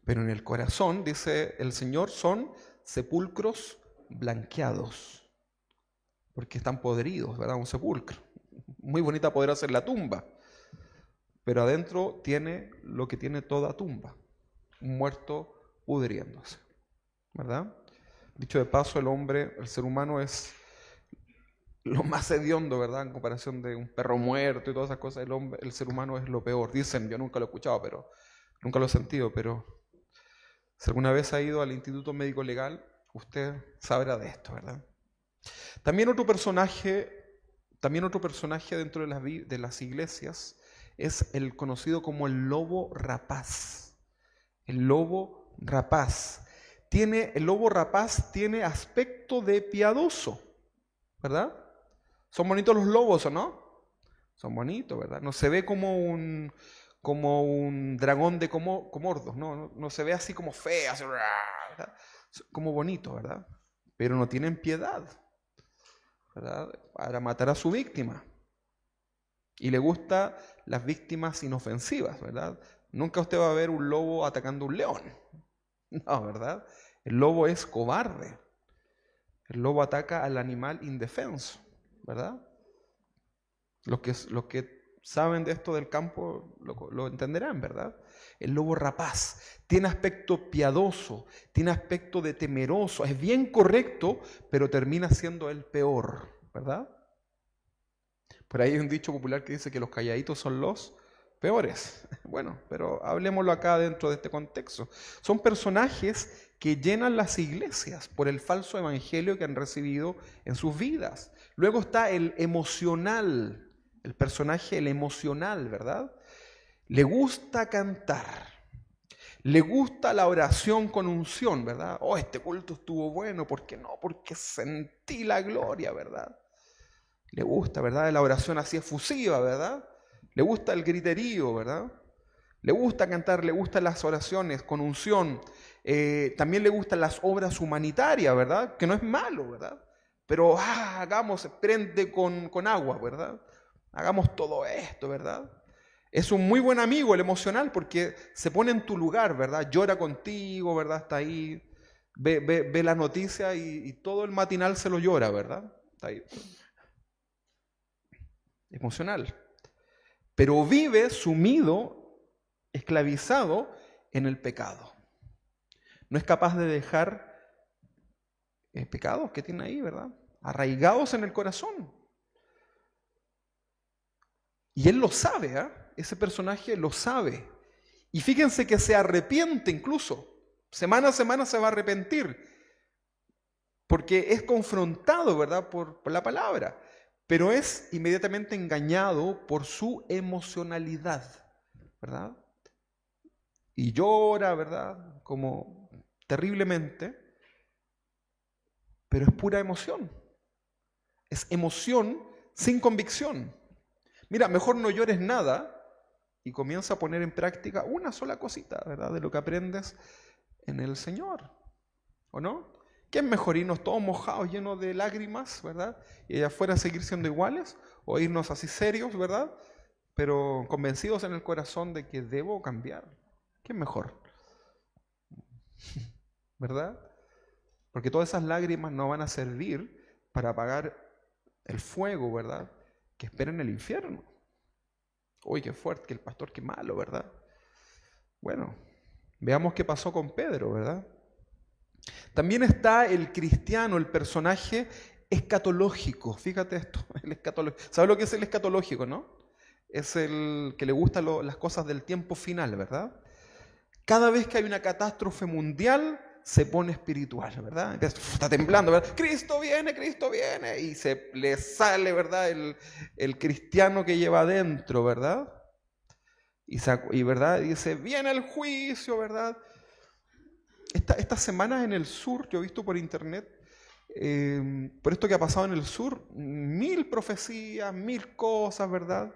Pero en el corazón, dice el Señor, son sepulcros blanqueados, porque están podridos, ¿verdad? Un sepulcro. Muy bonita podrá ser la tumba, pero adentro tiene lo que tiene toda tumba, un muerto pudriéndose, ¿verdad? Dicho de paso, el ser humano es lo más hediondo, ¿verdad? En comparación de un perro muerto y todas esas cosas, el ser humano es lo peor. Dicen, yo nunca lo he escuchado, pero nunca lo he sentido, pero si alguna vez ha ido al Instituto Médico Legal, usted sabrá de esto, ¿verdad? También otro personaje dentro de las iglesias es el conocido como el lobo rapaz. El lobo rapaz. El lobo rapaz tiene aspecto de piadoso, ¿verdad? Son bonitos los lobos, ¿o no? Son bonitos, ¿verdad? No se ve como un dragón de Comordos, no se ve así como feo, así, ¿verdad? Como bonito, ¿verdad? Pero no tienen piedad, ¿verdad? Para matar a su víctima. Y le gustan las víctimas inofensivas, ¿verdad? Nunca usted va a ver un lobo atacando a un león. No, ¿verdad? El lobo es cobarde. El lobo ataca al animal indefenso, ¿verdad? Los que saben de esto del campo lo entenderán, ¿verdad? El lobo rapaz tiene aspecto piadoso, tiene aspecto de temeroso, es bien correcto, pero termina siendo el peor, ¿verdad? Por ahí hay un dicho popular que dice que los calladitos son los peores. Bueno, pero hablemoslo acá dentro de este contexto. Son personajes que llenan las iglesias por el falso evangelio que han recibido en sus vidas. Luego está el emocional, el personaje, el emocional, ¿verdad? Le gusta cantar, le gusta la oración con unción, ¿verdad? Oh, este culto estuvo bueno, ¿por qué no? Porque sentí la gloria, ¿verdad? Le gusta, ¿verdad? La oración así efusiva, ¿verdad? Le gusta el griterío, ¿verdad? Le gusta cantar, le gustan las oraciones con unción. También le gustan las obras humanitarias, ¿verdad? Que no es malo, ¿verdad? Pero hagamos, prende con agua, ¿verdad? Hagamos todo esto, ¿verdad? Es un muy buen amigo el emocional porque se pone en tu lugar, ¿verdad? Llora contigo, ¿verdad? Está ahí, ve la noticia y todo el matinal se lo llora, ¿verdad? Está ahí. Emocional. Pero vive sumido, esclavizado en el pecado. No es capaz de dejar pecados que tiene ahí, ¿verdad? Arraigados en el corazón. Y él lo sabe, ¿eh? Ese personaje lo sabe. Y fíjense que se arrepiente incluso. Semana a semana se va a arrepentir. Porque es confrontado, ¿verdad? Por la palabra. Pero es inmediatamente engañado por su emocionalidad, ¿verdad? Y llora, ¿verdad? Como terriblemente. Pero es pura emoción. Es emoción sin convicción. Mira, mejor no llores nada y comienza a poner en práctica una sola cosita, ¿verdad? De lo que aprendes en el Señor, ¿o no? ¿Qué es mejor, irnos todos mojados, llenos de lágrimas, ¿verdad? Y allá afuera seguir siendo iguales, o irnos así serios, ¿verdad? Pero convencidos en el corazón de que debo cambiar. ¿Qué es mejor? ¿Verdad? Porque todas esas lágrimas no van a servir para apagar el fuego, ¿verdad? Que espera en el infierno. Uy, qué fuerte, que el pastor, qué malo, ¿verdad? Bueno, veamos qué pasó con Pedro, ¿verdad? También está el cristiano, el personaje escatológico. Fíjate esto, el escatológico. ¿Sabes lo que es el escatológico, no? Es el que le gustan las cosas del tiempo final, ¿verdad? Cada vez que hay una catástrofe mundial, se pone espiritual, ¿verdad? Está temblando, ¿verdad? Cristo viene, y se le sale, ¿verdad? El cristiano que lleva adentro, ¿verdad? Y ¿verdad? Dice, viene el juicio, ¿verdad? Estas semanas en el sur, yo he visto por internet, por esto que ha pasado en el sur, 1000 profecías, 1000 cosas, ¿verdad?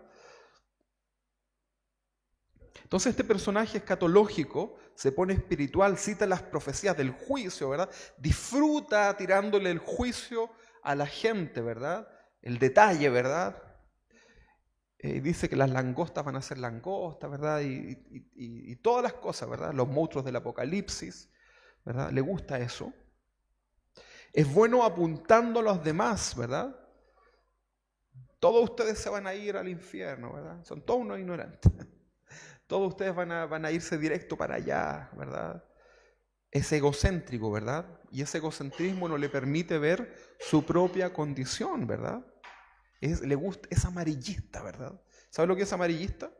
Entonces este personaje escatológico se pone espiritual, cita las profecías del juicio, ¿verdad? Disfruta tirándole el juicio a la gente, ¿verdad? El detalle, ¿verdad? Dice que las langostas van a ser langostas, ¿verdad? Y todas las cosas, ¿verdad? Los monstruos del Apocalipsis, ¿verdad? Le gusta eso. Es bueno apuntando a los demás, ¿verdad? Todos ustedes se van a ir al infierno, ¿verdad? Son todos unos ignorantes. Todos ustedes van a irse directo para allá, ¿verdad? Es egocéntrico, ¿verdad? Y ese egocentrismo no le permite ver su propia condición, ¿verdad? Le gusta, es amarillista, ¿verdad? ¿Sabe lo que es amarillista?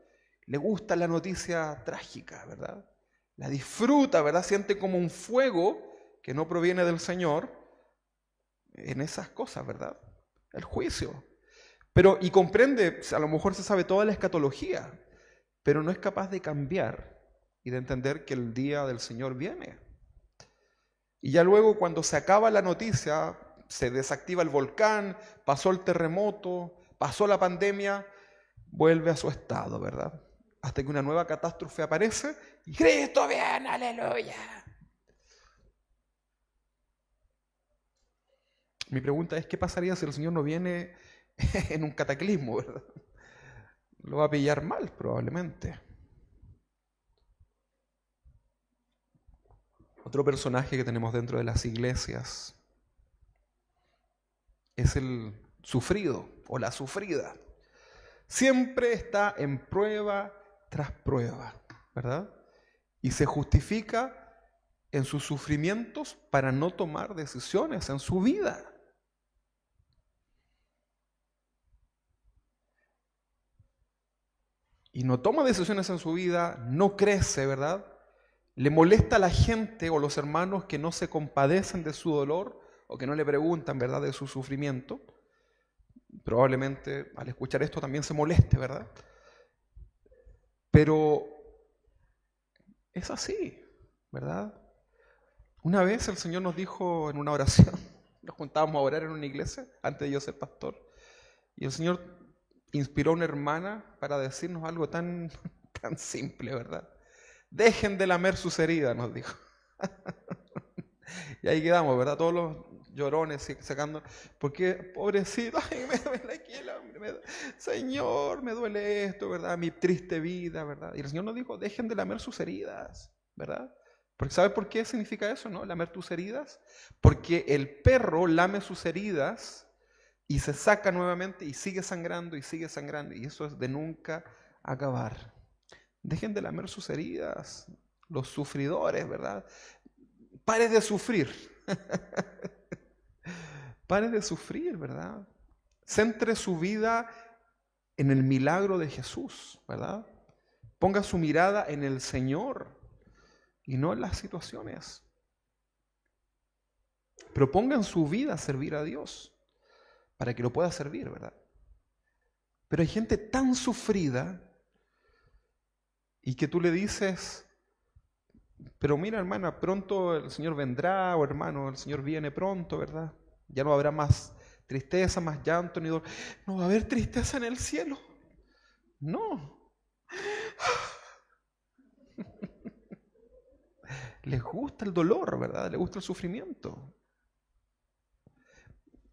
Le gusta la noticia trágica, ¿verdad? La disfruta, ¿verdad? Siente como un fuego que no proviene del Señor en esas cosas, ¿verdad? El juicio. Pero, y comprende, a lo mejor se sabe toda la escatología, pero no es capaz de cambiar y de entender que el día del Señor viene. Y ya luego cuando se acaba la noticia, se desactiva el volcán, pasó el terremoto, pasó la pandemia, vuelve a su estado, ¿verdad? Hasta que una nueva catástrofe aparece y Cristo viene, aleluya. Mi pregunta es, ¿qué pasaría si el Señor no viene en un cataclismo, verdad? Lo va a pillar mal, probablemente. Otro personaje que tenemos dentro de las iglesias es el sufrido o la sufrida. Siempre está en prueba tras prueba, ¿verdad? Y se justifica en sus sufrimientos para no tomar decisiones en su vida. Y no toma decisiones en su vida, no crece, ¿verdad? Le molesta a la gente o los hermanos que no se compadecen de su dolor o que no le preguntan, ¿verdad?, de su sufrimiento. Probablemente al escuchar esto también se moleste, ¿verdad? Pero es así, ¿verdad? Una vez el Señor nos dijo en una oración, nos juntábamos a orar en una iglesia antes de yo ser pastor, y el Señor inspiró a una hermana para decirnos algo tan simple, ¿verdad? Dejen de lamer sus heridas, nos dijo. Y ahí quedamos, ¿verdad? Todos los llorones sacando, porque pobrecito, ay, me duele aquí el hambre, Señor, me duele esto, ¿verdad? Mi triste vida, ¿verdad? Y el Señor nos dijo, dejen de lamer sus heridas, ¿verdad? Porque ¿sabe por qué significa eso, no? Lamer tus heridas. Porque el perro lame sus heridas y se saca nuevamente y sigue sangrando, y eso es de nunca acabar. Dejen de lamer sus heridas, los sufridores, ¿verdad? Pare de sufrir. Pare de sufrir, ¿verdad? Centre su vida en el milagro de Jesús, ¿verdad? Ponga su mirada en el Señor y no en las situaciones. Proponga en su vida servir a Dios para que lo pueda servir, ¿verdad? Pero hay gente tan sufrida y que tú le dices, pero mira, hermana, pronto el Señor vendrá, o hermano, el Señor viene pronto, ¿verdad? Ya no habrá más tristeza, más llanto, ni dolor. No va a haber tristeza en el cielo. No. Les gusta el dolor, ¿verdad? Les gusta el sufrimiento.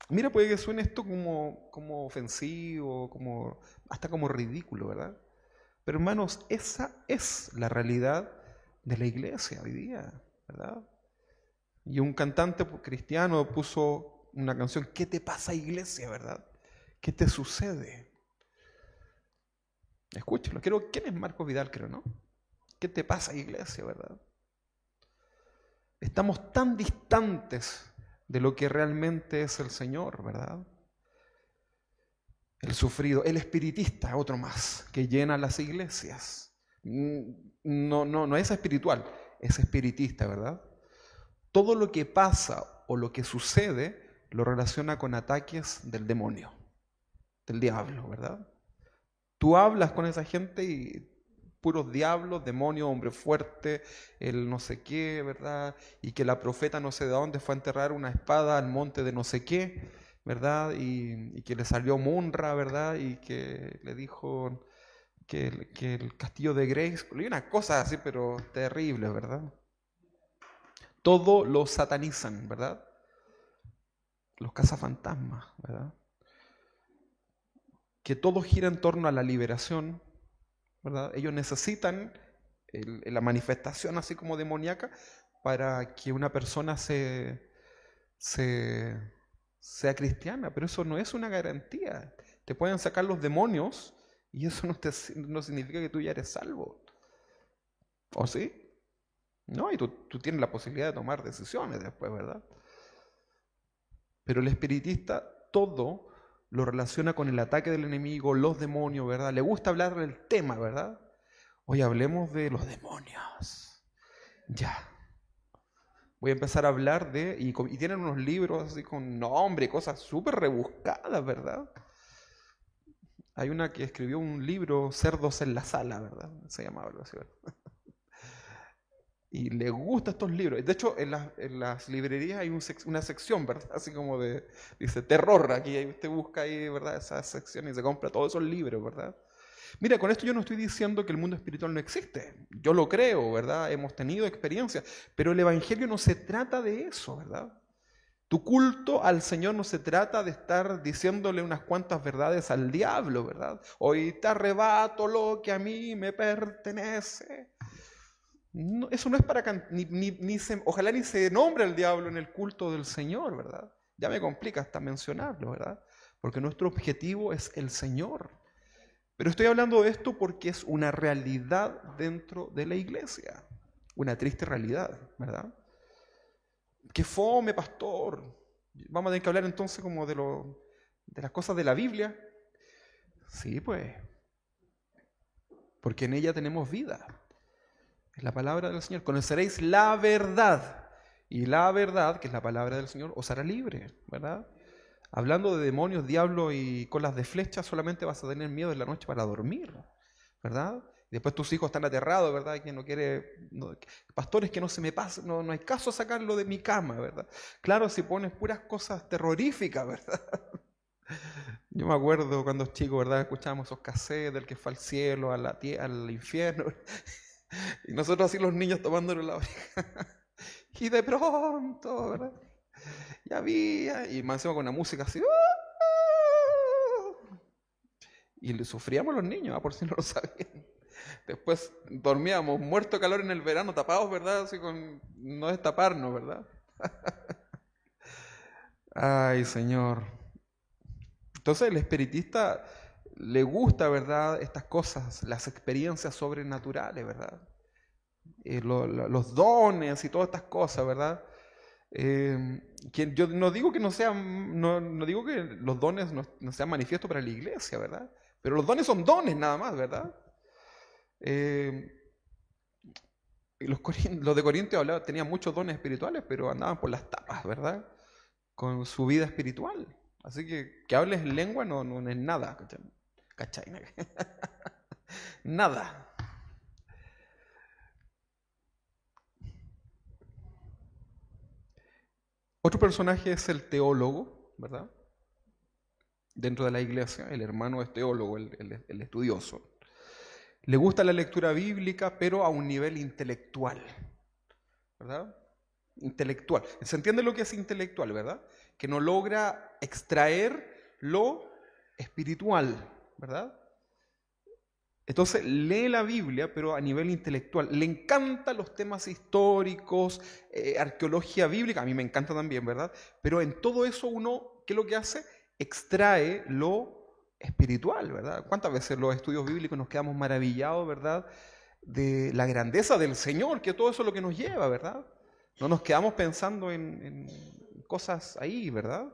Mira, puede que suene esto como ofensivo, hasta como ridículo, ¿verdad? Pero hermanos, esa es la realidad de la iglesia hoy día, ¿verdad? Y un cantante cristiano puso una canción, ¿qué te pasa, iglesia, verdad? ¿Qué te sucede? Escúchelo. ¿Quién es Marcos Vidal, creo, no? ¿Qué te pasa, iglesia, verdad? Estamos tan distantes de lo que realmente es el Señor, ¿verdad? El sufrido, el espiritista, otro más, que llena las iglesias. No es espiritual, es espiritista, ¿verdad? Todo lo que pasa o lo que sucede lo relaciona con ataques del demonio, del diablo, ¿verdad? Tú hablas con esa gente y puros diablos, demonios, hombre fuerte, el no sé qué, ¿verdad? Y que la profeta no sé de dónde fue a enterrar una espada al monte de no sé qué, ¿verdad? Y que le salió Munra, ¿verdad? Y que le dijo que el castillo de Grayskull, y una cosa así, pero terrible, ¿verdad? Todo lo satanizan, ¿verdad? Los cazafantasmas, ¿verdad? Que todo gira en torno a la liberación, ¿verdad? Ellos necesitan la manifestación así como demoníaca para que una persona sea cristiana, pero eso no es una garantía. Te pueden sacar los demonios y eso no significa que tú ya eres salvo. ¿O sí? No, y tú tienes la posibilidad de tomar decisiones después, ¿verdad? Pero el espiritista todo lo relaciona con el ataque del enemigo, los demonios, ¿verdad? Le gusta hablar del tema, ¿verdad? Hoy hablemos de los demonios. Ya. Voy a empezar a hablar y tienen unos libros así con nombre, cosas súper rebuscadas, ¿verdad? Hay una que escribió un libro, Cerdos en la Sala, ¿verdad? Se llamaba algo así, ¿verdad? Y le gustan estos libros. De hecho, en las librerías hay una sección, ¿verdad? Así como dice terror, aquí usted busca ahí, ¿verdad? Esa sección y se compra todos esos libros, ¿verdad? Mira, con esto yo no estoy diciendo que el mundo espiritual no existe. Yo lo creo, ¿verdad? Hemos tenido experiencias, pero el evangelio no se trata de eso, ¿verdad? Tu culto al Señor no se trata de estar diciéndole unas cuantas verdades al diablo, ¿verdad? Hoy te arrebato lo que a mí me pertenece. Eso no es para ojalá ni se nombre al diablo en el culto del Señor, ¿verdad? Ya me complica hasta mencionarlo, ¿verdad? Porque nuestro objetivo es el Señor. Pero estoy hablando de esto porque es una realidad dentro de la iglesia, una triste realidad, ¿verdad? ¡Qué fome, pastor! Vamos a tener que hablar entonces como de las cosas de la Biblia. Sí, pues, porque en ella tenemos vida. Es la palabra del Señor. Conoceréis la verdad. Y la verdad, que es la palabra del Señor, os hará libre, ¿verdad? Hablando de demonios, diablos y colas de flecha, solamente vas a tener miedo en la noche para dormir, ¿verdad? Después tus hijos están aterrados, ¿verdad? Que no quiere, pastores, que no se me pase, no hay caso sacarlo de mi cama, ¿verdad? Claro, si pones puras cosas terroríficas, ¿verdad? Yo me acuerdo cuando chico, ¿verdad? Escuchábamos esos cassettes del que fue al cielo, al infierno, y nosotros así los niños tomándole la oreja. Y de pronto, ¿verdad? Ya había, y más encima con una música así. Y le sufríamos los niños, por si no lo sabían. Después dormíamos muerto de calor en el verano, tapados, ¿verdad? Así con no destaparnos, ¿verdad? Ay, Señor. Entonces el espiritista le gusta, ¿verdad? Estas cosas, las experiencias sobrenaturales, ¿verdad? Los dones y todas estas cosas, ¿verdad? Yo no digo que no digo que los dones no sean manifiestos para la iglesia, ¿verdad? Pero los dones son dones nada más, ¿verdad? Los de Corintios tenían muchos dones espirituales, pero andaban por las tapas, ¿verdad? Con su vida espiritual. Así que hables lengua no es nada, ¿cachai? Nada. Otro personaje es el teólogo, ¿verdad? Dentro de la iglesia, el hermano es teólogo, el estudioso. Le gusta la lectura bíblica, pero a un nivel intelectual, ¿verdad? Intelectual. Se entiende lo que es intelectual, ¿verdad? Que no logra extraer lo espiritual, ¿verdad? Entonces lee la Biblia, pero a nivel intelectual. Le encantan los temas históricos, arqueología bíblica, a mí me encanta también, ¿verdad? Pero en todo eso uno, ¿qué es lo que hace? Extrae lo espiritual, ¿verdad? ¿Cuántas veces los estudios bíblicos nos quedamos maravillados, ¿verdad? De la grandeza del Señor, que todo eso es lo que nos lleva, ¿verdad? No nos quedamos pensando en cosas ahí, ¿verdad?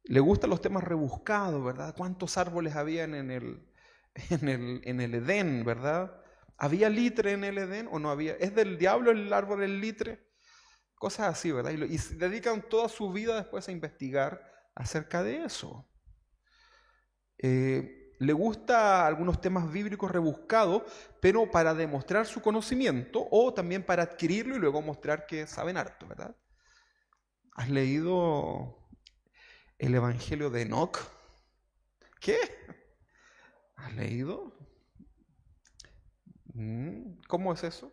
Le gustan los temas rebuscados, ¿verdad? ¿Cuántos árboles habían en el Edén, ¿verdad? ¿Había litre en el Edén o no había? ¿Es del diablo el árbol del litre? Cosas así, ¿verdad? Y se dedican toda su vida después a investigar acerca de eso. Le gusta algunos temas bíblicos rebuscados, pero para demostrar su conocimiento o también para adquirirlo y luego mostrar que saben harto, ¿verdad? ¿Has leído el Evangelio de Enoc? ¿Qué? ¿Has leído? ¿Cómo es eso?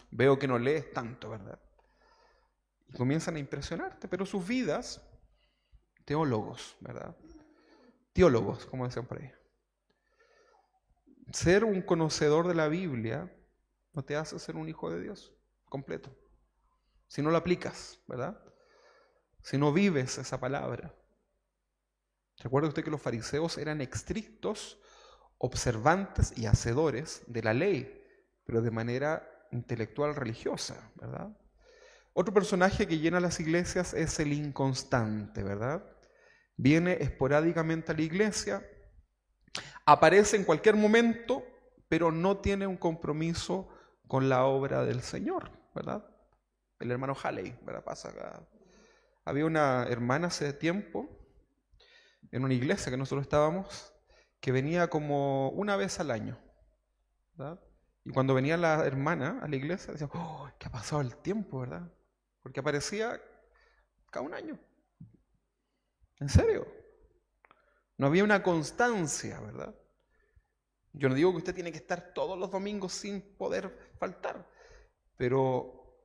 Veo que no lees tanto, ¿verdad? Y comienzan a impresionarte, pero sus vidas, teólogos, ¿verdad? Teólogos, como decían por ahí. Ser un conocedor de la Biblia no te hace ser un hijo de Dios completo. Si no lo aplicas, ¿verdad? Si no vives esa palabra. Recuerde usted que los fariseos eran estrictos, observantes y hacedores de la ley, pero de manera intelectual religiosa, ¿verdad? Otro personaje que llena las iglesias es el inconstante, ¿verdad? Viene esporádicamente a la iglesia, aparece en cualquier momento, pero no tiene un compromiso con la obra del Señor, ¿verdad? El hermano Halley, ¿verdad? Pasa acá. Había una hermana hace tiempo, en una iglesia que nosotros estábamos, que venía como una vez al año, ¿verdad? Y cuando venía la hermana a la iglesia, decía, oh, ¿qué ha pasado el tiempo, verdad? Porque aparecía cada un año. ¿En serio? No había una constancia, ¿verdad? Yo no digo que usted tiene que estar todos los domingos sin poder faltar, pero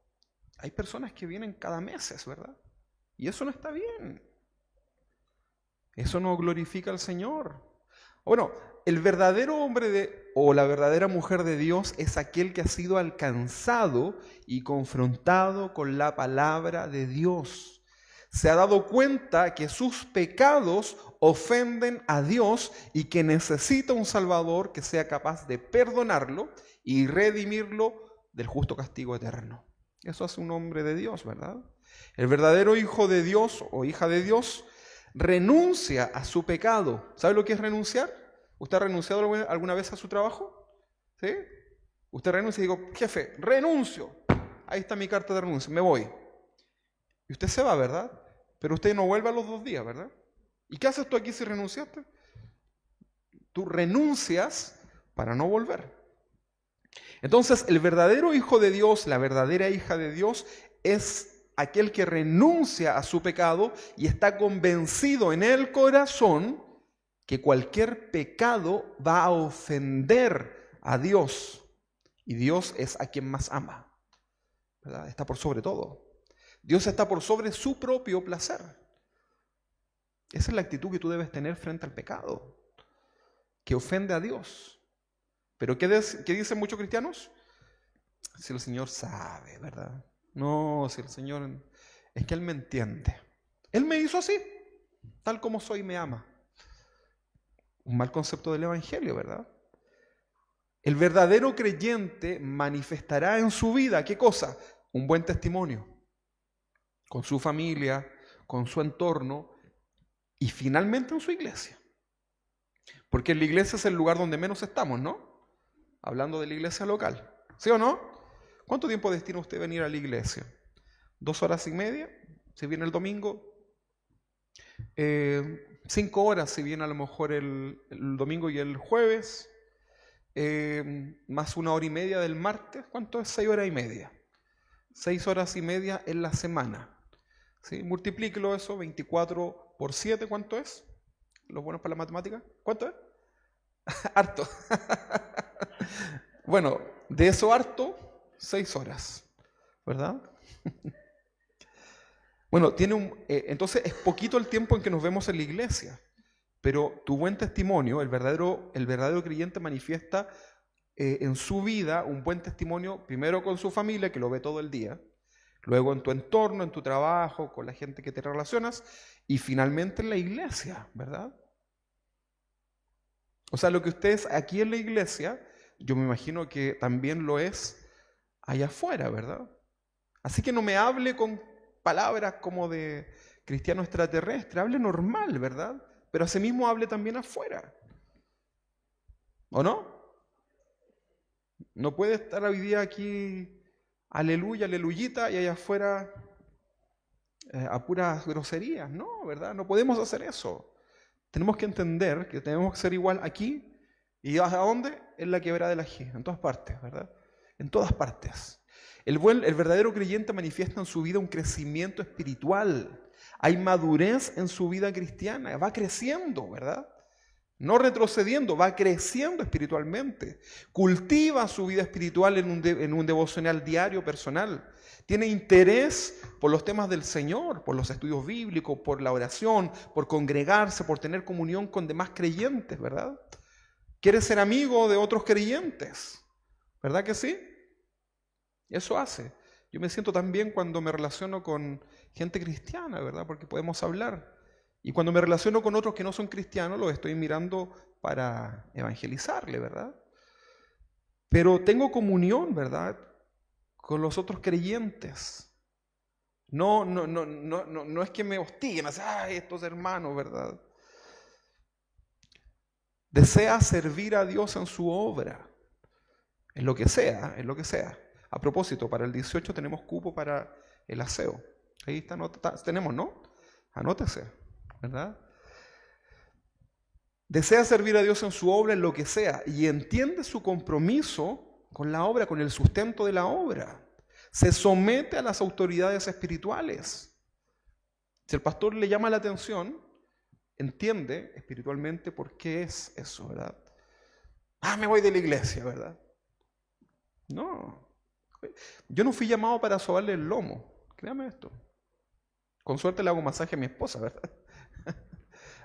hay personas que vienen cada mes, ¿verdad? Y eso no está bien. Eso no glorifica al Señor. Bueno, el verdadero hombre o la verdadera mujer de Dios es aquel que ha sido alcanzado y confrontado con la palabra de Dios. Se ha dado cuenta que sus pecados ofenden a Dios y que necesita un Salvador que sea capaz de perdonarlo y redimirlo del justo castigo eterno. Eso hace un hombre de Dios, ¿verdad? El verdadero hijo de Dios o hija de Dios renuncia a su pecado. ¿Sabe lo que es renunciar? ¿Usted ha renunciado alguna vez a su trabajo? ¿Sí? Usted renuncia y digo, jefe, renuncio. Ahí está mi carta de renuncia, me voy. Y usted se va, ¿verdad? Pero usted no vuelve a los 2 días, ¿verdad? ¿Y qué haces tú aquí si renunciaste? Tú renuncias para no volver. Entonces, el verdadero hijo de Dios, la verdadera hija de Dios, es aquel que renuncia a su pecado y está convencido en el corazón que cualquier pecado va a ofender a Dios. Y Dios es a quien más ama, ¿verdad? Está por sobre todo. Dios está por sobre su propio placer. Esa es la actitud que tú debes tener frente al pecado, que ofende a Dios. Pero ¿qué dicen muchos cristianos? Si el Señor sabe, ¿verdad? No, si el Señor... Es que Él me entiende. Él me hizo así, tal como soy, me ama. Un mal concepto del Evangelio, ¿verdad? El verdadero creyente manifestará en su vida, ¿qué cosa? Un buen testimonio. Con su familia, con su entorno y finalmente en su iglesia. Porque en la iglesia es el lugar donde menos estamos, ¿no? Hablando de la iglesia local. ¿Sí o no? ¿Cuánto tiempo destina usted a venir a la iglesia? 2 horas y media, si viene el domingo. 5 horas, si viene a lo mejor el domingo y el jueves. Más 1 hora y media del martes. ¿Cuánto es? 6 horas y media. 6 horas y media en la semana. ¿Sí? Multiplíquelo eso, 24 por 7, ¿cuánto es? ¿Los buenos para la matemática? ¿Cuánto es? Harto. Bueno, de eso harto, 6 horas, ¿verdad? Bueno, entonces es poquito el tiempo en que nos vemos en la iglesia, pero tu buen testimonio, el verdadero creyente manifiesta en su vida un buen testimonio, primero con su familia, que lo ve todo el día, luego en tu entorno, en tu trabajo, con la gente que te relacionas, y finalmente en la iglesia, ¿verdad? O sea, lo que usted es aquí en la iglesia, yo me imagino que también lo es allá afuera, ¿verdad? Así que no me hable con palabras como de cristiano extraterrestre, hable normal, ¿verdad? Pero asimismo hable también afuera. ¿O no? No puede estar hoy día aquí, aleluya, aleluyita, y allá afuera a puras groserías, ¿no? ¿Verdad? No podemos hacer eso. Tenemos que entender que tenemos que ser igual aquí y ¿a dónde? En la quebrada del ají, en todas partes, ¿verdad? En todas partes. El verdadero creyente manifiesta en su vida un crecimiento espiritual. Hay madurez en su vida cristiana, va creciendo, ¿verdad? No retrocediendo, va creciendo espiritualmente. Cultiva su vida espiritual en un devocional diario personal. Tiene interés por los temas del Señor, por los estudios bíblicos, por la oración, por congregarse, por tener comunión con demás creyentes, ¿verdad? Quiere ser amigo de otros creyentes, ¿verdad que sí? Eso hace. Yo me siento tan bien cuando me relaciono con gente cristiana, ¿verdad? Porque podemos hablar. Y cuando me relaciono con otros que no son cristianos, los estoy mirando para evangelizarle, ¿verdad? Pero tengo comunión, ¿verdad?, con los otros creyentes. No es que me hostiguen, así, ay, estos hermanos, ¿verdad? Desea servir a Dios en su obra, en lo que sea, en lo que sea. A propósito, para el 18 tenemos cupo para el aseo. Ahí está, tenemos, ¿no? Anótese, ¿verdad? Desea servir a Dios en su obra, en lo que sea, y entiende su compromiso con la obra, con el sustento de la obra. Se somete a las autoridades espirituales. Si el pastor le llama la atención, entiende espiritualmente por qué es eso, ¿verdad? Me voy de la iglesia, ¿verdad? No. Yo no fui llamado para sobarle el lomo, créame esto. Con suerte le hago masaje a mi esposa, ¿verdad?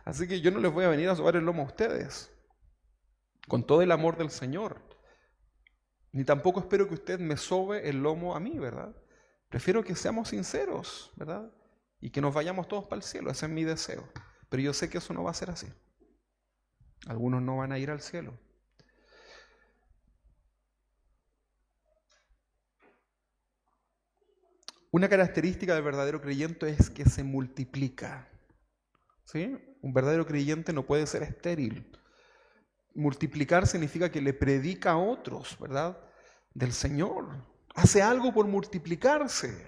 Así que yo no les voy a venir a sobar el lomo a ustedes. con todo el amor del Señor. Ni tampoco espero que usted me sobe el lomo a mí, ¿verdad? Prefiero que seamos sinceros, ¿verdad? Y que nos vayamos todos para el cielo. Ese es mi deseo. Pero yo sé que eso no va a ser así. Algunos no van a ir al cielo. Una característica del verdadero creyente es que se multiplica. ¿Sí? Un verdadero creyente no puede ser estéril. Multiplicar significa que le predica a otros, ¿verdad? Del Señor. Hace algo por multiplicarse.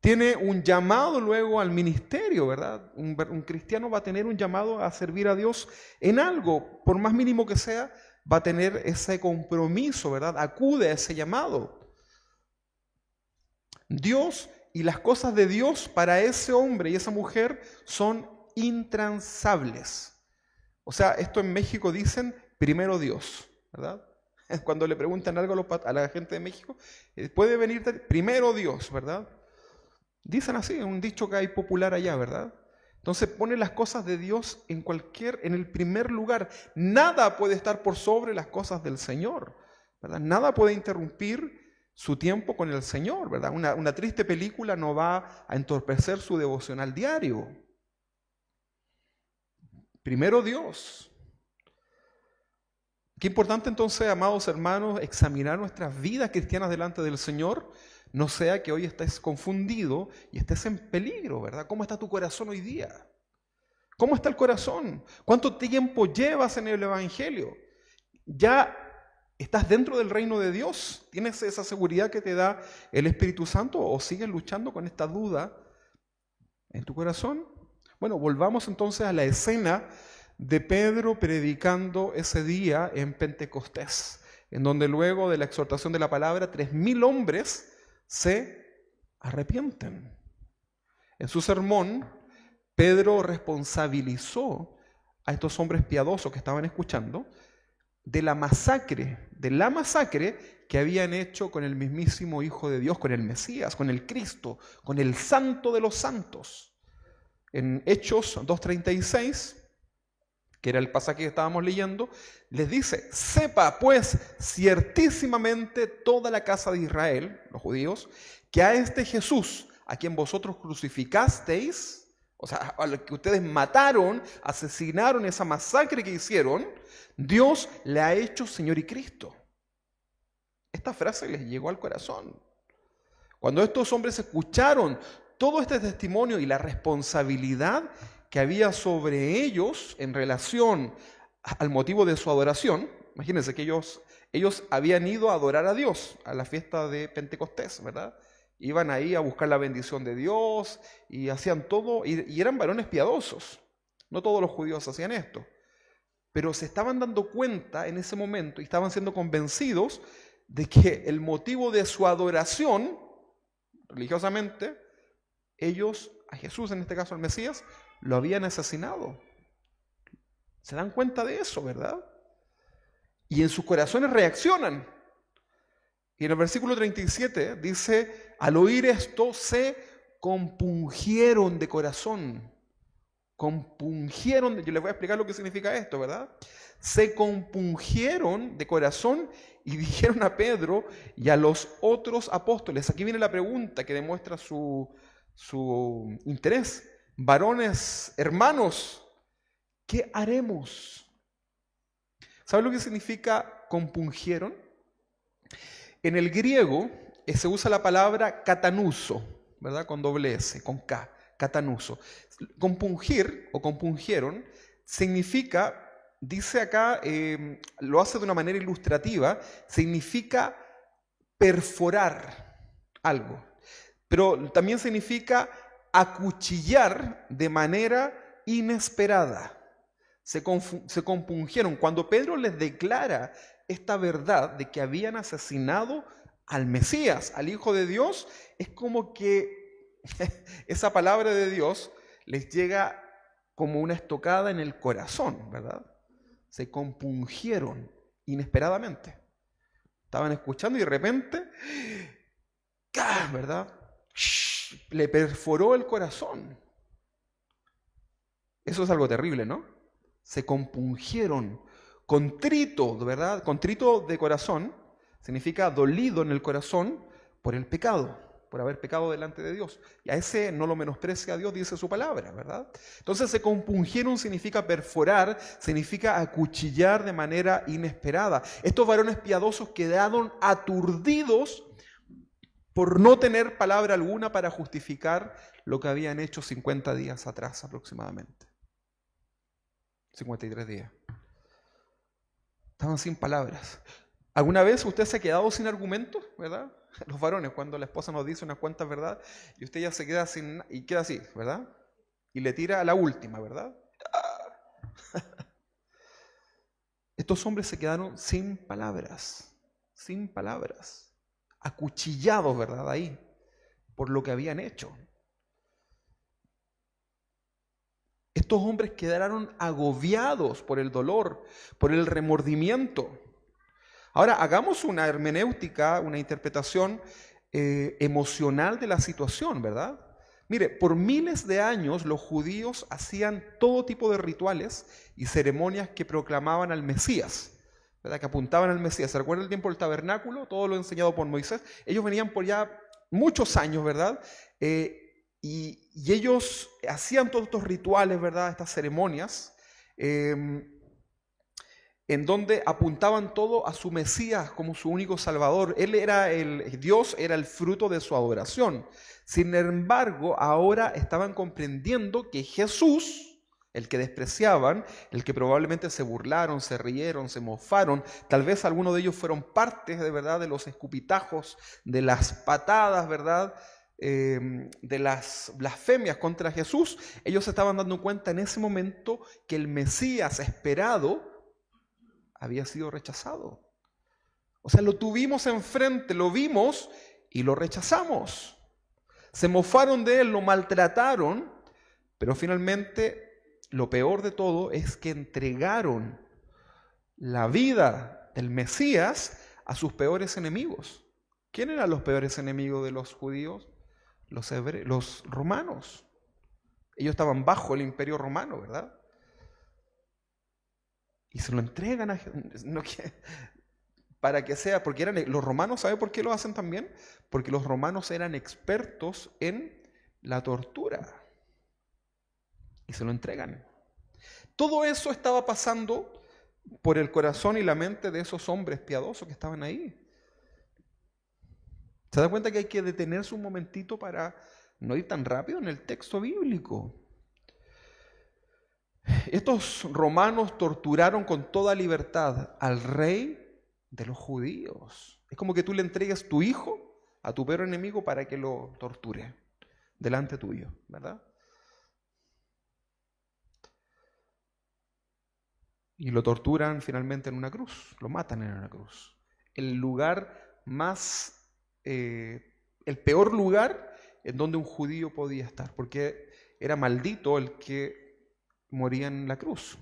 Tiene un llamado luego al ministerio, ¿verdad? Un cristiano va a tener un llamado a servir a Dios en algo, por más mínimo que sea, va a tener ese compromiso, ¿verdad? Acude a ese llamado. Dios y las cosas de Dios para ese hombre y esa mujer son intransables. O sea, esto en México dicen primero Dios, ¿verdad? Cuando le preguntan algo a la gente de México, puede venir primero Dios, ¿verdad? Dicen así, es un dicho que hay popular allá, ¿verdad? Entonces pone las cosas de Dios en el primer lugar. Nada puede estar por sobre las cosas del Señor, ¿verdad? Nada puede interrumpir su tiempo con el Señor, ¿verdad? Una triste película no va a entorpecer su devocional diario. Primero Dios. Qué importante entonces, amados hermanos, examinar nuestras vidas cristianas delante del Señor. No sea que hoy estés confundido y estés en peligro, ¿verdad? ¿Cómo está tu corazón hoy día? ¿Cómo está el corazón? ¿Cuánto tiempo llevas en el Evangelio? ¿Ya estás dentro del reino de Dios? ¿Tienes esa seguridad que te da el Espíritu Santo o sigues luchando con esta duda en tu corazón? Bueno, volvamos entonces a la escena de Pedro predicando ese día en Pentecostés, en donde luego de la exhortación de la palabra, 3.000 hombres se arrepienten. En su sermón, Pedro responsabilizó a estos hombres piadosos que estaban escuchando de la masacre que habían hecho con el mismísimo Hijo de Dios, con el Mesías, con el Cristo, con el Santo de los Santos. En Hechos 2:36, que era el pasaje que estábamos leyendo, les dice: sepa pues ciertísimamente toda la casa de Israel, los judíos, que a este Jesús, a quien vosotros crucificasteis, o sea, al que ustedes mataron, asesinaron, esa masacre que hicieron, Dios le ha hecho Señor y Cristo. Esta frase les llegó al corazón. Cuando estos hombres escucharon todo este testimonio y la responsabilidad que había sobre ellos en relación al motivo de su adoración, imagínense que ellos habían ido a adorar a Dios a la fiesta de Pentecostés, ¿verdad? Iban ahí a buscar la bendición de Dios y hacían todo, y eran varones piadosos. No todos los judíos hacían esto, pero se estaban dando cuenta en ese momento y estaban siendo convencidos de que el motivo de su adoración, religiosamente, ellos, a Jesús, en este caso al Mesías, lo habían asesinado. ¿Se dan cuenta de eso, verdad? Y en sus corazones reaccionan. Y en el versículo 37 dice: al oír esto se compungieron de corazón. Compungieron, yo les voy a explicar lo que significa esto, ¿verdad? Se compungieron de corazón y dijeron a Pedro y a los otros apóstoles. Aquí viene la pregunta que demuestra su interés. Varones, hermanos, ¿qué haremos? ¿Saben lo que significa compungieron? En el griego se usa la palabra katanuso, ¿verdad? Con doble S, con K, katanuso. Compungir o compungieron significa, dice acá, lo hace de una manera ilustrativa, significa perforar algo, pero también significa acuchillar de manera inesperada. Se compungieron. Cuando Pedro les declara esta verdad de que habían asesinado al Mesías, al Hijo de Dios, es como que esa palabra de Dios les llega como una estocada en el corazón, ¿verdad? Se compungieron inesperadamente. Estaban escuchando y de repente, ¿verdad? Le perforó el corazón. Eso es algo terrible, ¿no? se compungieron, contrito, ¿verdad? Contrito de corazón significa dolido en el corazón por el pecado, por haber pecado delante de Dios. Y a ese no lo menosprecia a Dios, dice su palabra, ¿verdad? Entonces se compungieron significa perforar, significa acuchillar de manera inesperada. Estos varones piadosos quedaron aturdidos por no tener palabra alguna para justificar lo que habían hecho 50 días atrás aproximadamente. 53 días. Estaban sin palabras. ¿Alguna vez usted se ha quedado sin argumentos, verdad? Los varones, cuando la esposa nos dice unas cuantas verdades y usted ya se queda sin y queda así, ¿verdad? Y le tira a la última, ¿verdad? Estos hombres se quedaron sin palabras, acuchillados, ¿verdad? Ahí, por lo que habían hecho. Estos hombres quedaron agobiados por el dolor, por el remordimiento. Ahora, hagamos una hermenéutica, una interpretación emocional de la situación, ¿verdad? Mire, por miles de años los judíos hacían todo tipo de rituales y ceremonias que proclamaban al Mesías, ¿verdad? Que apuntaban al Mesías. ¿Se recuerda el tiempo del tabernáculo? Todo lo enseñado por Moisés. Ellos venían por ya muchos años, ¿verdad? Y ellos hacían todos estos rituales, ¿verdad? Estas ceremonias, en donde apuntaban todo a su Mesías como su único Salvador. Dios era el fruto de su adoración. Sin embargo, ahora estaban comprendiendo que Jesús, el que despreciaban, el que probablemente se burlaron, se rieron, se mofaron, tal vez algunos de ellos fueron partes de verdad de los escupitajos, de las patadas, ¿verdad? De las blasfemias contra Jesús. Ellos se estaban dando cuenta en ese momento que el Mesías esperado había sido rechazado. O sea, lo tuvimos enfrente, lo vimos y lo rechazamos. Se mofaron de él, lo maltrataron, pero finalmente lo peor de todo es que entregaron la vida del Mesías a sus peores enemigos. ¿Quién eran los peores enemigos de los judíos? Los romanos. Ellos estaban bajo el imperio romano, ¿verdad? Y se lo entregan a para que sea, porque los romanos, ¿sabe por qué lo hacen también? Porque los romanos eran expertos en la tortura. Y se lo entregan. Todo eso estaba pasando por el corazón y la mente de esos hombres piadosos que estaban ahí. ¿Se da cuenta que hay que detenerse un momentito para no ir tan rápido en el texto bíblico? Estos romanos torturaron con toda libertad al rey de los judíos. Es como que tú le entregues tu hijo a tu peor enemigo para que lo torture delante tuyo, ¿verdad? Y lo torturan finalmente en una cruz, lo matan en una cruz. El lugar más, el peor lugar en donde un judío podía estar, porque era maldito el que moría en la cruz.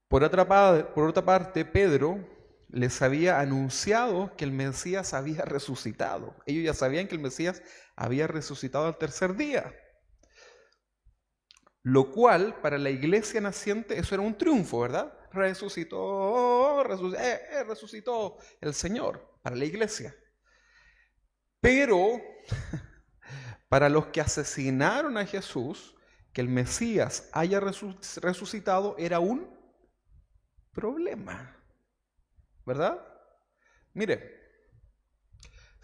Por otra parte, Pedro les había anunciado que el Mesías había resucitado. Ellos ya sabían que el Mesías había resucitado al tercer día. Lo cual, para la iglesia naciente, eso era un triunfo, ¿verdad? Resucitó el Señor, para la iglesia. Pero para los que asesinaron a Jesús, que el Mesías haya resucitado era un problema, ¿verdad? Mire,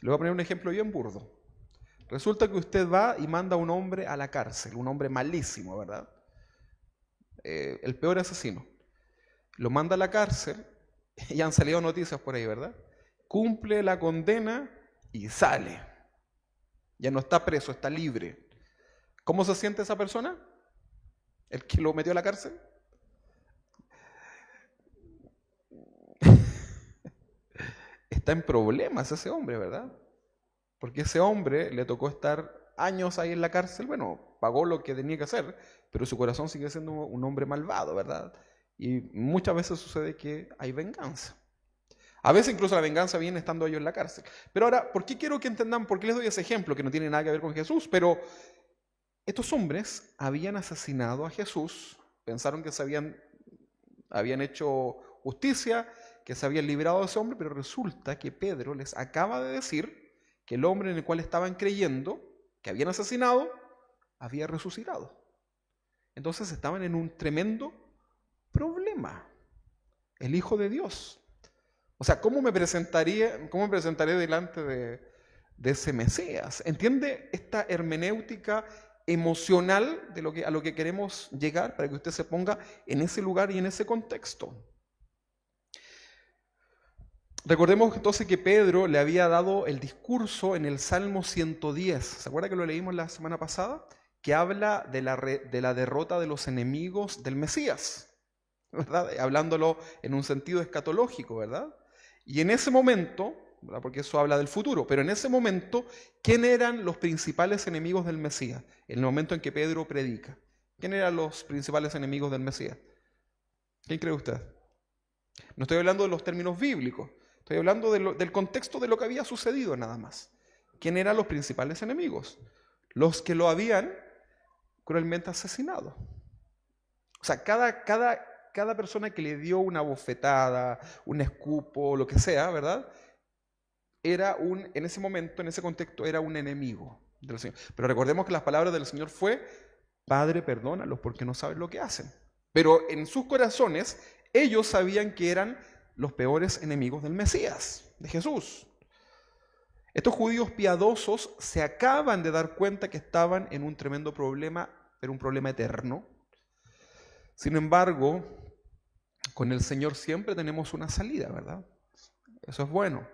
le voy a poner un ejemplo bien burdo. Resulta que usted va y manda a un hombre a la cárcel, un hombre malísimo, ¿verdad? El peor asesino. Lo manda a la cárcel, y han salido noticias por ahí, ¿verdad? Cumple la condena y sale. Ya no está preso, está libre. ¿Cómo se siente esa persona? ¿El que lo metió a la cárcel? Está en problemas ese hombre, ¿verdad? Porque ese hombre le tocó estar años ahí en la cárcel, bueno, pagó lo que tenía que hacer, pero su corazón sigue siendo un hombre malvado, ¿verdad? Y muchas veces sucede que hay venganza. A veces incluso la venganza viene estando ellos en la cárcel. Pero ahora, ¿por qué quiero que entendan? ¿Por qué les doy ese ejemplo que no tiene nada que ver con Jesús? Pero Estos hombres habían asesinado a Jesús, pensaron que habían hecho justicia, que se habían librado de ese hombre, pero resulta que Pedro les acaba de decir que el hombre en el cual estaban creyendo, que habían asesinado, había resucitado. Entonces estaban en un tremendo problema. El Hijo de Dios. O sea, ¿cómo me presentaré delante de ese Mesías? ¿Entiende esta hermenéutica emocional a lo que queremos llegar para que usted se ponga en ese lugar y en ese contexto? Recordemos entonces que Pedro le había dado el discurso en el Salmo 110. ¿Se acuerda que lo leímos la semana pasada? Que habla de la derrota de los enemigos del Mesías, ¿verdad? Hablándolo en un sentido escatológico, ¿verdad? Y en ese momento, ¿verdad? Porque eso habla del futuro, pero en ese momento, ¿quién eran los principales enemigos del Mesías? En el momento en que Pedro predica. ¿Quién eran los principales enemigos del Mesías? ¿Quién cree usted? No estoy hablando de los términos bíblicos, estoy hablando del contexto de lo que había sucedido nada más. ¿Quién eran los principales enemigos? Los que lo habían cruelmente asesinado. O sea, cada persona que le dio una bofetada, un escupo, lo que sea, ¿verdad? En ese momento, en ese contexto, era un enemigo del Señor. Pero recordemos que las palabras del Señor fue: Padre, perdónalos porque no saben lo que hacen. Pero en sus corazones, ellos sabían que eran los peores enemigos del Mesías, de Jesús. Estos judíos piadosos se acaban de dar cuenta que estaban en un tremendo problema, pero un problema eterno. Sin embargo, con el Señor siempre tenemos una salida, ¿verdad? Eso es bueno.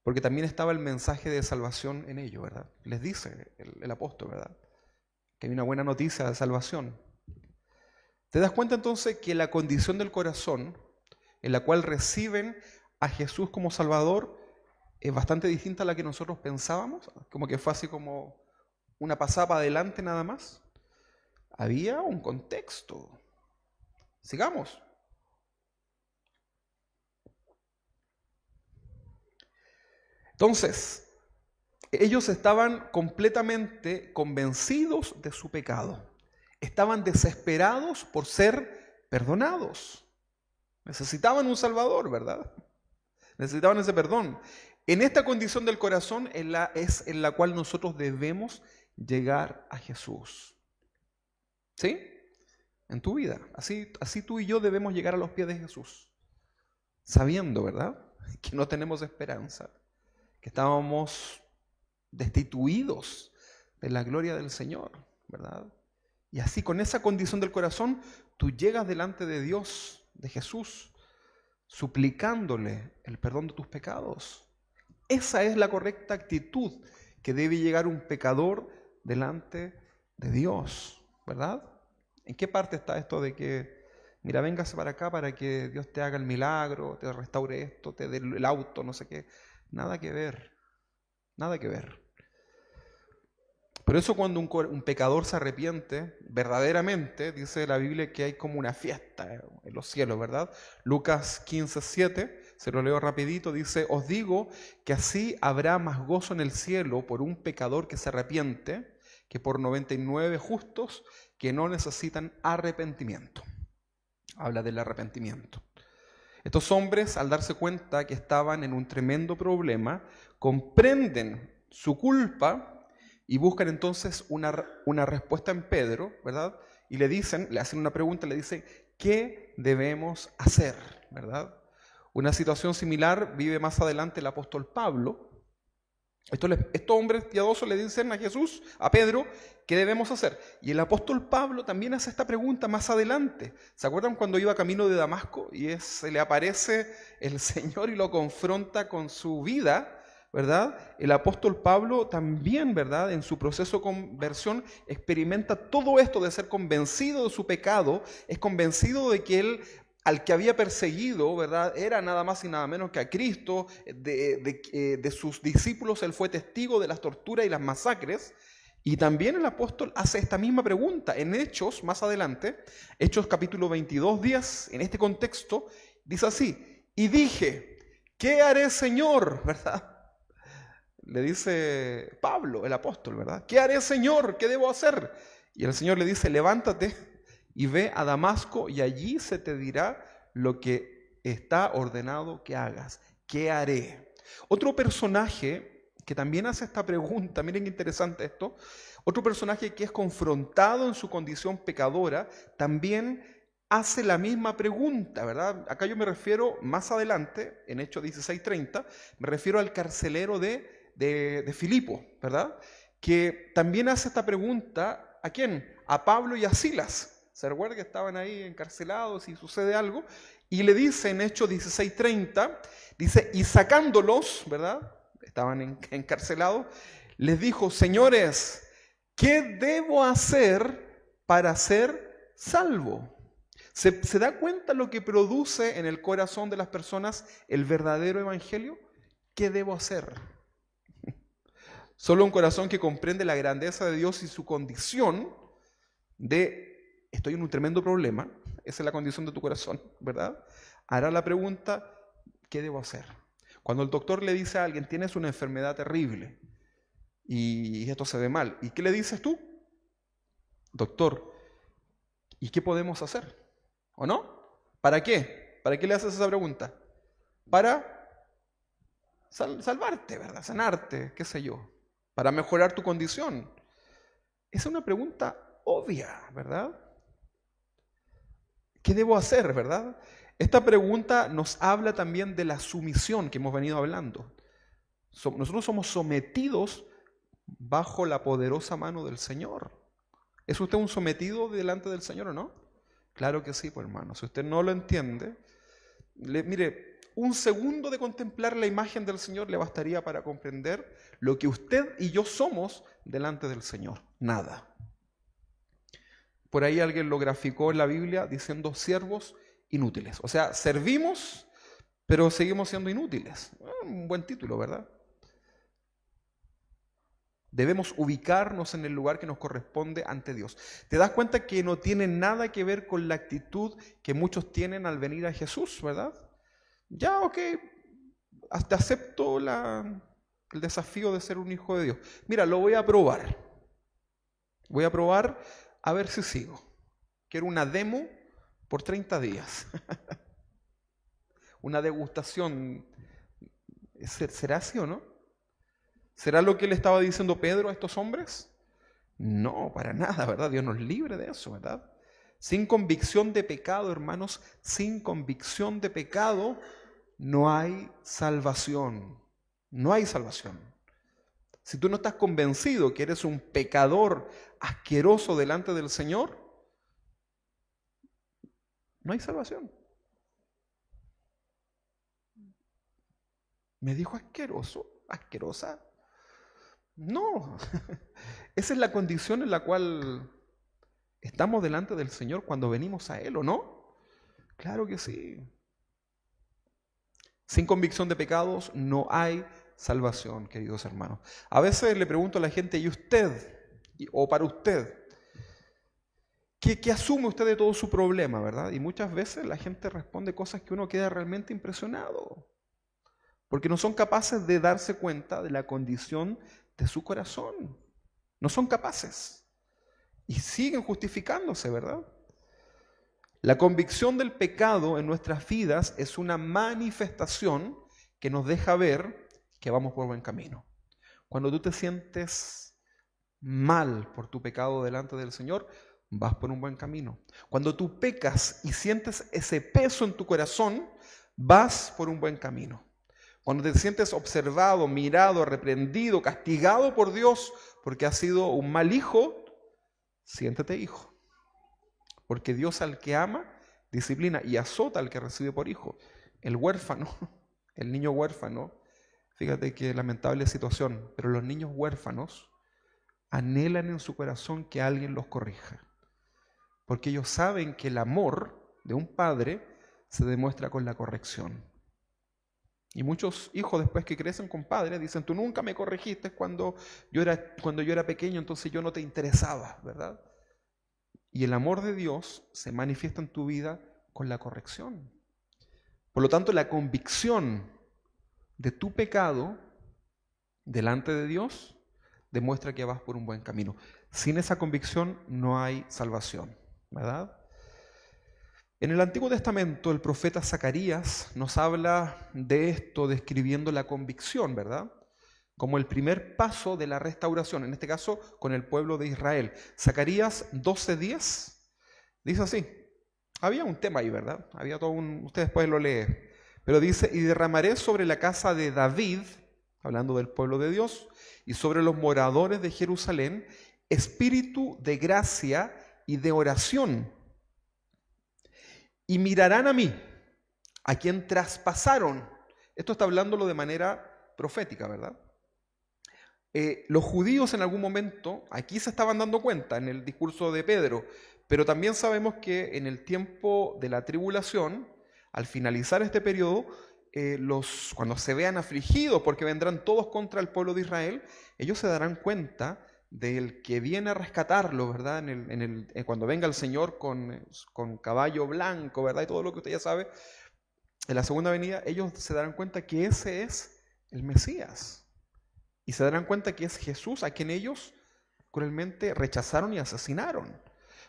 Porque también estaba el mensaje de salvación en ello, ¿verdad? Les dice el apóstol, ¿verdad? Que hay una buena noticia de salvación. ¿Te das cuenta entonces que la condición del corazón en la cual reciben a Jesús como Salvador es bastante distinta a la que nosotros pensábamos? Como que fue así como una pasada para adelante nada más. Había un contexto. Sigamos. Entonces, ellos estaban completamente convencidos de su pecado. Estaban desesperados por ser perdonados. Necesitaban un Salvador, ¿verdad? Necesitaban ese perdón. En esta condición del corazón es en la cual nosotros debemos llegar a Jesús. ¿Sí? En tu vida. Así tú y yo debemos llegar a los pies de Jesús. Sabiendo, ¿verdad? Que no tenemos esperanza. Que estábamos destituidos de la gloria del Señor, ¿verdad? Y así, con esa condición del corazón, tú llegas delante de Dios, de Jesús, suplicándole el perdón de tus pecados. Esa es la correcta actitud que debe llegar un pecador delante de Dios, ¿verdad? ¿En qué parte está esto de que, mira, véngase para acá para que Dios te haga el milagro, te restaure esto, te dé el auto, no sé qué? Nada que ver, nada que ver. Por eso cuando un pecador se arrepiente, verdaderamente, dice la Biblia que hay como una fiesta en los cielos, ¿verdad? Lucas 15:7, se lo leo rapidito, dice: os digo que así habrá más gozo en el cielo por un pecador que se arrepiente que por 99 justos que no necesitan arrepentimiento. Habla del arrepentimiento. Estos hombres, al darse cuenta que estaban en un tremendo problema, comprenden su culpa y buscan entonces una respuesta en Pedro, ¿verdad? Y le hacen una pregunta, le dicen: ¿qué debemos hacer? ¿Verdad? Una situación similar vive más adelante el apóstol Pablo. Estos hombres piadosos le dicen a Jesús, a Pedro, ¿qué debemos hacer? Y el apóstol Pablo también hace esta pregunta más adelante. ¿Se acuerdan cuando iba camino de Damasco y se le aparece el Señor y lo confronta con su vida? ¿Verdad? El apóstol Pablo también, ¿verdad?, en su proceso de conversión experimenta todo esto de ser convencido de su pecado, es convencido de que él, al que había perseguido, ¿verdad?, era nada más y nada menos que a Cristo, de sus discípulos él fue testigo de las torturas y las masacres. Y también el apóstol hace esta misma pregunta en Hechos, más adelante, Hechos capítulo 22, 10, en este contexto, dice así: y dije, ¿qué haré, Señor? ¿Verdad? Le dice Pablo, el apóstol, ¿verdad? ¿Qué haré, Señor? ¿Qué debo hacer? Y el Señor le dice, levántate y ve a Damasco y allí se te dirá lo que está ordenado que hagas. ¿Qué haré? Otro personaje que también hace esta pregunta, miren qué interesante esto, otro personaje que es confrontado en su condición pecadora, también hace la misma pregunta, ¿verdad? Acá yo me refiero más adelante, en Hechos 16:30, me refiero al carcelero de Filipo, ¿verdad? Que también hace esta pregunta, ¿a quién? A Pablo y a Silas. ¿Se recuerda que estaban ahí encarcelados y sucede algo? Y le dice en Hechos 16:30, dice, y sacándolos, ¿verdad? Estaban encarcelados, les dijo, señores, ¿qué debo hacer para ser salvo? ¿Se da cuenta lo que produce en el corazón de las personas el verdadero evangelio? ¿Qué debo hacer? Solo un corazón que comprende la grandeza de Dios y su condición de estoy en un tremendo problema, esa es la condición de tu corazón, ¿verdad? Hará la pregunta, ¿qué debo hacer? Cuando el doctor le dice a alguien, tienes una enfermedad terrible y esto se ve mal, ¿y qué le dices tú? Doctor, ¿y qué podemos hacer? ¿O no? ¿Para qué? ¿Para qué le haces esa pregunta? Para salvarte, ¿verdad? Sanarte, qué sé yo. Para mejorar tu condición. Esa es una pregunta obvia, ¿verdad? ¿Qué debo hacer, verdad? Esta pregunta nos habla también de la sumisión que hemos venido hablando. Nosotros somos sometidos bajo la poderosa mano del Señor. ¿Es usted un sometido delante del Señor o no? Claro que sí, pues hermano. Si usted no lo entiende, mire, un segundo de contemplar la imagen del Señor le bastaría para comprender lo que usted y yo somos delante del Señor. Nada. Por ahí alguien lo graficó en la Biblia diciendo siervos inútiles. O sea, servimos, pero seguimos siendo inútiles. Un buen título, ¿verdad? Debemos ubicarnos en el lugar que nos corresponde ante Dios. ¿Te das cuenta que no tiene nada que ver con la actitud que muchos tienen al venir a Jesús, verdad? Ya, ok, hasta acepto el desafío de ser un hijo de Dios. Mira, lo voy a probar. Voy a probar a ver si sigo. Quiero una demo por 30 días. Una degustación. ¿Será así o no? ¿Será lo que le estaba diciendo Pedro a estos hombres? No, para nada, ¿verdad? Dios nos libre de eso, ¿verdad? Sin convicción de pecado, hermanos, sin convicción de pecado no hay salvación. No hay salvación. Si tú no estás convencido que eres un pecador asqueroso delante del Señor, no hay salvación. ¿Me dijo asqueroso? ¿Asquerosa? No, esa es la condición en la cual estamos delante del Señor cuando venimos a Él, ¿o no? Claro que sí. Sin convicción de pecados no hay salvación, queridos hermanos. A veces le pregunto a la gente, ¿y usted? O para usted, ¿qué asume usted de todo su problema, verdad? Y muchas veces la gente responde cosas que uno queda realmente impresionado, porque no son capaces de darse cuenta de la condición de su corazón. No son capaces. Y siguen justificándose, ¿verdad? La convicción del pecado en nuestras vidas es una manifestación que nos deja ver que vamos por buen camino. Cuando tú te sientes mal por tu pecado delante del Señor, vas por un buen camino. Cuando tú pecas y sientes ese peso en tu corazón, vas por un buen camino. Cuando te sientes observado, mirado, reprendido, castigado por Dios porque has sido un mal hijo, siéntete hijo. Porque Dios al que ama, disciplina y azota al que recibe por hijo. El huérfano, el niño huérfano, fíjate qué lamentable situación, pero los niños huérfanos anhelan en su corazón que alguien los corrija. Porque ellos saben que el amor de un padre se demuestra con la corrección. Y muchos hijos después que crecen con padres dicen, tú nunca me corregiste cuando yo era pequeño, entonces yo no te interesaba, ¿verdad? Y el amor de Dios se manifiesta en tu vida con la corrección. Por lo tanto, la convicción de tu pecado delante de Dios, demuestra que vas por un buen camino. Sin esa convicción no hay salvación, ¿verdad? En el Antiguo Testamento el profeta Zacarías nos habla de esto describiendo la convicción, ¿verdad? Como el primer paso de la restauración, en este caso con el pueblo de Israel. Zacarías 12:10 dice así. Había un tema ahí, ¿verdad? Había todo usted después lo lee. Pero dice, y derramaré sobre la casa de David, hablando del pueblo de Dios, y sobre los moradores de Jerusalén, espíritu de gracia y de oración. Y mirarán a mí, a quien traspasaron. Esto está hablándolo de manera profética, ¿verdad? Los judíos en algún momento, aquí se estaban dando cuenta en el discurso de Pedro, pero también sabemos que en el tiempo de la tribulación, al finalizar este periodo, cuando se vean afligidos, porque vendrán todos contra el pueblo de Israel, ellos se darán cuenta del que viene a rescatarlo, ¿verdad? Cuando venga el Señor con caballo blanco, ¿verdad? Y todo lo que usted ya sabe, en la segunda venida, ellos se darán cuenta que ese es el Mesías. Y se darán cuenta que es Jesús a quien ellos cruelmente rechazaron y asesinaron.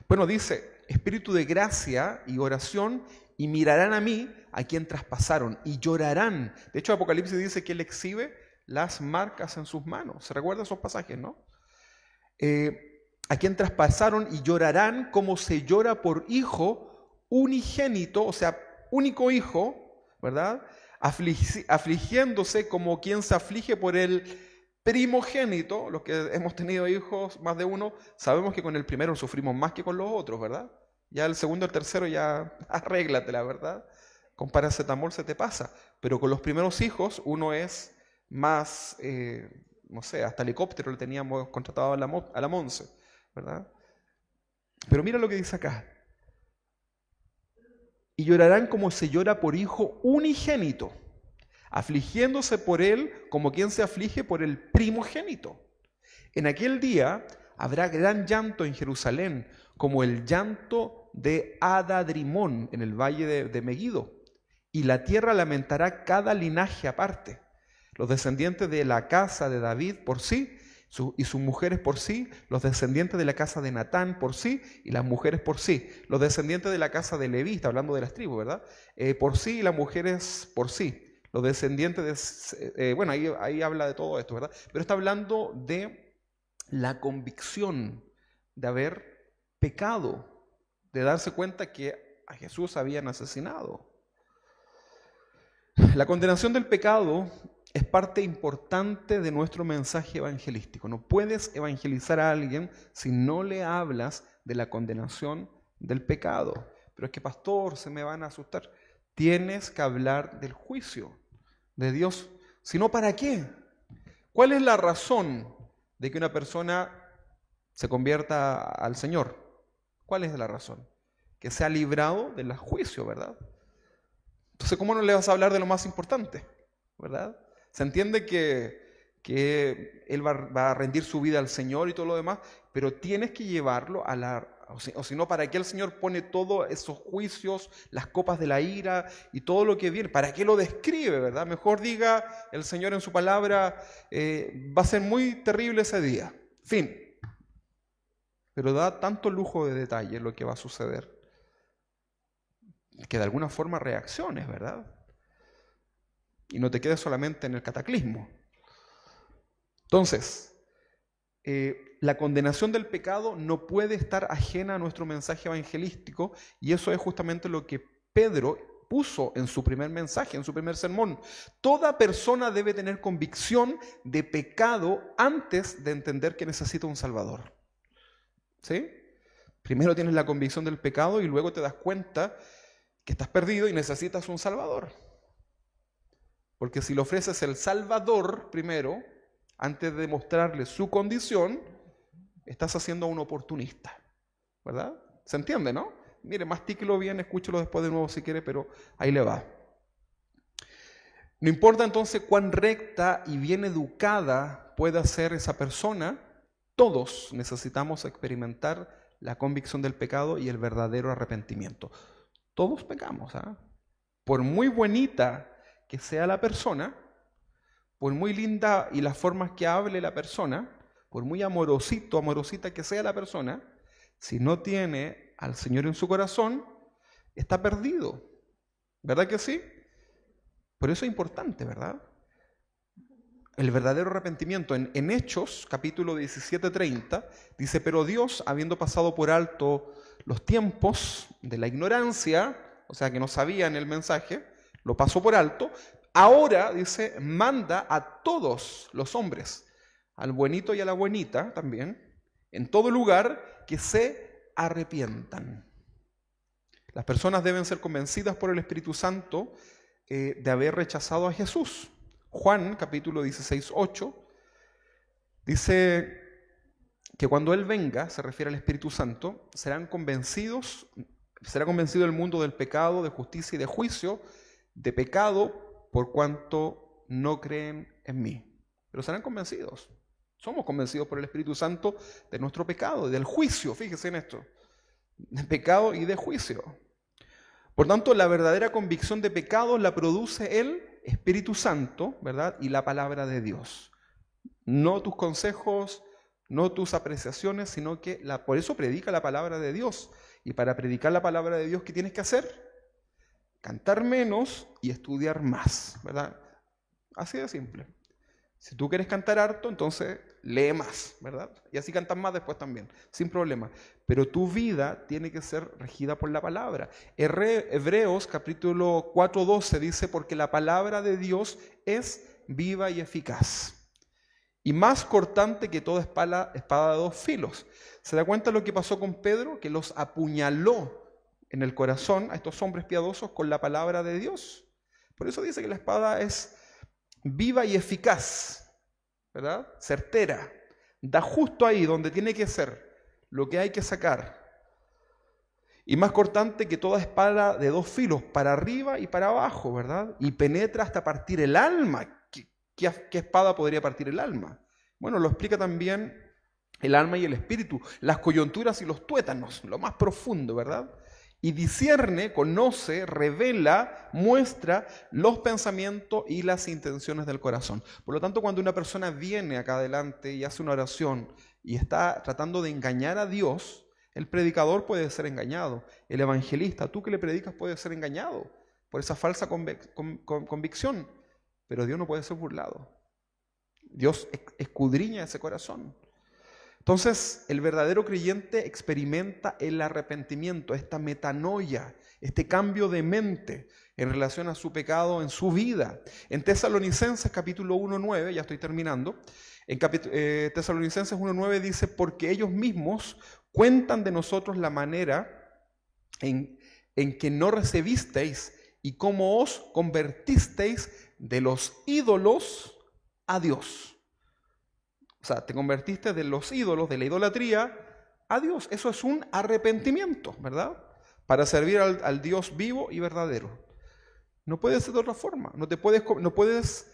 Bueno, dice, espíritu de gracia y oración, y mirarán a mí, a quien traspasaron, y llorarán. De hecho, Apocalipsis dice que él exhibe las marcas en sus manos. ¿Se recuerdan esos pasajes, no? A quien traspasaron y llorarán como se llora por hijo unigénito, o sea, único hijo, ¿verdad? Afligiéndose como quien se aflige por el primogénito. Los que hemos tenido hijos, más de uno, sabemos que con el primero sufrimos más que con los otros, ¿verdad? Ya el segundo, el tercero, ya arréglatela, ¿verdad? Con paracetamol se te pasa. Pero con los primeros hijos uno es más, no sé, hasta helicóptero le teníamos contratado a la Monse, ¿verdad? Pero mira lo que dice acá. Y llorarán como se llora por hijo unigénito, afligiéndose por él como quien se aflige por el primogénito. En aquel día habrá gran llanto en Jerusalén, como el llanto de Adadrimón en el valle de Megido, y la tierra lamentará cada linaje aparte. Los descendientes de la casa de David por sí, y sus mujeres por sí, los descendientes de la casa de Natán por sí, y las mujeres por sí, los descendientes de la casa de Leví, está hablando de las tribus, ¿verdad? Por sí, y las mujeres por sí, los descendientes de... bueno, ahí habla de todo esto, ¿verdad? Pero está hablando de la convicción de haber pecado, de darse cuenta que a Jesús habían asesinado. La condenación del pecado es parte importante de nuestro mensaje evangelístico. No puedes evangelizar a alguien si no le hablas de la condenación del pecado. Pero es que, pastor, se me van a asustar. Tienes que hablar del juicio de Dios. Si no, ¿para qué? ¿Cuál es la razón de que una persona se convierta al Señor? ¿Cuál es la razón? Que sea librado del juicio, ¿verdad? Entonces, ¿cómo no le vas a hablar de lo más importante? ¿Verdad? Se entiende que él va a rendir su vida al Señor y todo lo demás, pero tienes que llevarlo a o si no, ¿para qué el Señor pone todos esos juicios, las copas de la ira y todo lo que viene? ¿Para qué lo describe, verdad? Mejor diga el Señor en su palabra, va a ser muy terrible ese día. Fin. Pero da tanto lujo de detalle lo que va a suceder, que de alguna forma reacciones, ¿verdad? Y no te quedes solamente en el cataclismo. Entonces, la condenación del pecado no puede estar ajena a nuestro mensaje evangelístico, y eso es justamente lo que Pedro puso en su primer mensaje, en su primer sermón. Toda persona debe tener convicción de pecado antes de entender que necesita un Salvador. ¿Sí? Primero tienes la convicción del pecado y luego te das cuenta que estás perdido y necesitas un Salvador. Porque si le ofreces el Salvador primero, antes de mostrarle su condición, estás haciendo a un oportunista, ¿verdad? ¿Se entiende, no? Mire, mastíquelo bien, escúchelo después de nuevo si quiere, pero ahí le va. No importa entonces cuán recta y bien educada pueda ser esa persona, todos necesitamos experimentar la convicción del pecado y el verdadero arrepentimiento. Todos pecamos, ¿ah? Por muy bonita que sea la persona, por muy linda y las formas que hable la persona, por muy amorosito, amorosita que sea la persona, si no tiene al Señor en su corazón, está perdido. ¿Verdad que sí? Por eso es importante, ¿verdad? El verdadero arrepentimiento. En Hechos, capítulo 17:30, dice, pero Dios, habiendo pasado por alto los tiempos de la ignorancia, o sea que no sabían el mensaje, lo pasó por alto, ahora, dice, manda a todos los hombres, al buenito y a la buenita también, en todo lugar, que se arrepientan. Las personas deben ser convencidas por el Espíritu Santo de haber rechazado a Jesús. Juan, capítulo 16:8, dice que cuando Él venga, se refiere al Espíritu Santo, será convencido el mundo del pecado, de justicia y de juicio, de pecado por cuanto no creen en mí. Pero serán convencidos. Somos convencidos por el Espíritu Santo de nuestro pecado, del juicio, fíjese en esto, de pecado y de juicio. Por tanto, la verdadera convicción de pecado la produce el Espíritu Santo, ¿verdad? Y la palabra de Dios. No tus consejos, no tus apreciaciones, sino que por eso predica la palabra de Dios. Y para predicar la palabra de Dios, ¿qué tienes que hacer? Cantar menos y estudiar más, ¿verdad? Así de simple. Si tú quieres cantar harto, entonces lee más, ¿verdad? Y así cantas más después también, sin problema. Pero tu vida tiene que ser regida por la palabra. Hebreos capítulo 4:12 dice, porque la palabra de Dios es viva y eficaz, y más cortante que toda espada de dos filos. ¿Se da cuenta lo que pasó con Pedro? Que los apuñaló en el corazón a estos hombres piadosos con la palabra de Dios. Por eso dice que la espada es viva y eficaz, ¿verdad? Certera. Da justo ahí donde tiene que ser lo que hay que sacar. Y más cortante que toda espada de dos filos, para arriba y para abajo, ¿verdad? Y penetra hasta partir el alma. ¿Qué espada podría partir el alma? Bueno, lo explica también el alma y el espíritu, las coyunturas y los tuétanos, lo más profundo, ¿verdad? Y discierne, conoce, revela, muestra los pensamientos y las intenciones del corazón. Por lo tanto, cuando una persona viene acá adelante y hace una oración y está tratando de engañar a Dios, el predicador puede ser engañado. El evangelista, tú que le predicas, puedes ser engañado por esa falsa convicción. Pero Dios no puede ser burlado. Dios escudriña ese corazón. Entonces, el verdadero creyente experimenta el arrepentimiento, esta metanoia, este cambio de mente en relación a su pecado en su vida. En Tesalonicenses capítulo 1:9, ya estoy terminando, en Tesalonicenses 1:9 dice, porque ellos mismos cuentan de nosotros la manera en que no recibisteis y cómo os convertisteis de los ídolos a Dios. O sea, te convertiste de los ídolos, de la idolatría, a Dios. Eso es un arrepentimiento, ¿verdad? Para servir al Dios vivo y verdadero. No puede ser de otra forma. No puedes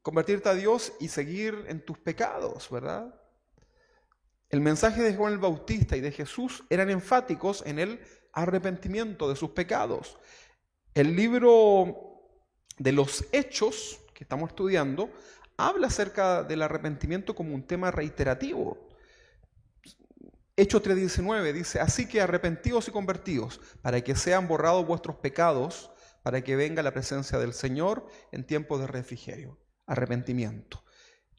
convertirte a Dios y seguir en tus pecados, ¿verdad? El mensaje de Juan el Bautista y de Jesús eran enfáticos en el arrepentimiento de sus pecados. El libro de los Hechos, que estamos estudiando, habla acerca del arrepentimiento como un tema reiterativo. Hechos 3:19 dice, así que arrepentíos y convertíos, para que sean borrados vuestros pecados, para que venga la presencia del Señor en tiempos de refrigerio. Arrepentimiento.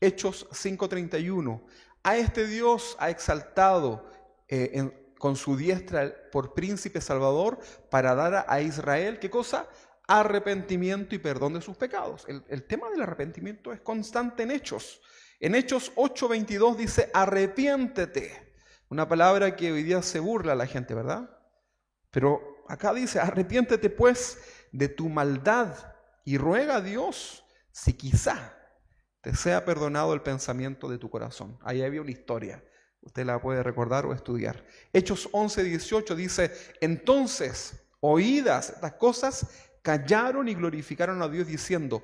Hechos 5:31, a este Dios ha exaltado con su diestra por príncipe salvador, para dar a Israel, ¿qué cosa? Arrepentimiento y perdón de sus pecados. El tema del arrepentimiento es constante en Hechos. En Hechos 8:22 dice, arrepiéntete. Una palabra que hoy día se burla a la gente, ¿verdad? Pero acá dice, arrepiéntete pues de tu maldad y ruega a Dios si quizá te sea perdonado el pensamiento de tu corazón. Ahí había una historia. Usted la puede recordar o estudiar. Hechos 11:18 dice, entonces, oídas estas cosas, callaron y glorificaron a Dios diciendo,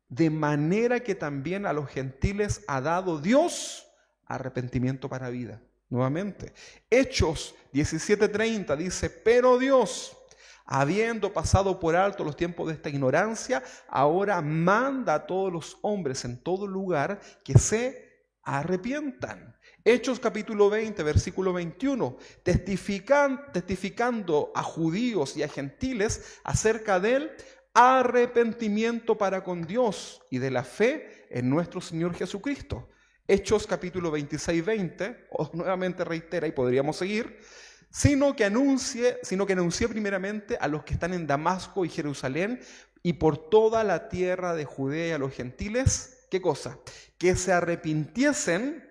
de manera que también a los gentiles ha dado Dios arrepentimiento para vida. Nuevamente, Hechos 17:30 dice, pero Dios, habiendo pasado por alto los tiempos de esta ignorancia, ahora manda a todos los hombres en todo lugar que se arrepientan. Hechos capítulo 20, versículo 21, testificando a judíos y a gentiles acerca del arrepentimiento para con Dios y de la fe en nuestro Señor Jesucristo. Hechos capítulo 26, 20, nuevamente reitera y podríamos seguir, sino que anuncie primeramente a los que están en Damasco y Jerusalén y por toda la tierra de Judea y a los gentiles, ¿qué cosa? Que se arrepintiesen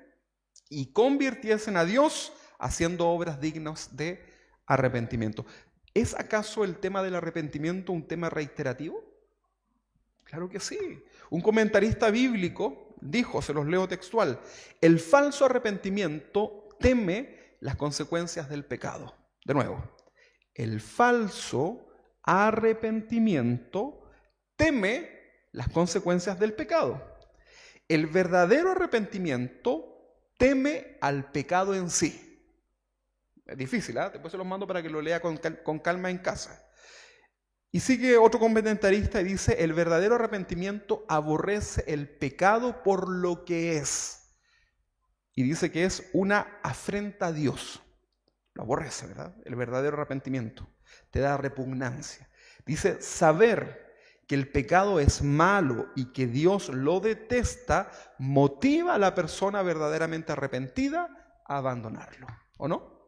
y convirtiesen a Dios haciendo obras dignas de arrepentimiento. ¿Es acaso el tema del arrepentimiento un tema reiterativo? Claro que sí. Un comentarista bíblico dijo, se los leo textual, el falso arrepentimiento teme las consecuencias del pecado. De nuevo, el falso arrepentimiento teme las consecuencias del pecado. El verdadero arrepentimiento teme al pecado en sí. Es difícil, ¿eh? Después se los mando para que lo lea con calma en casa. Y sigue otro comentarista y dice, el verdadero arrepentimiento aborrece el pecado por lo que es. Y dice que es una afrenta a Dios. Lo aborrece, ¿verdad? El verdadero arrepentimiento. Te da repugnancia. Dice, saber que el pecado es malo y que Dios lo detesta, motiva a la persona verdaderamente arrepentida a abandonarlo. ¿O no?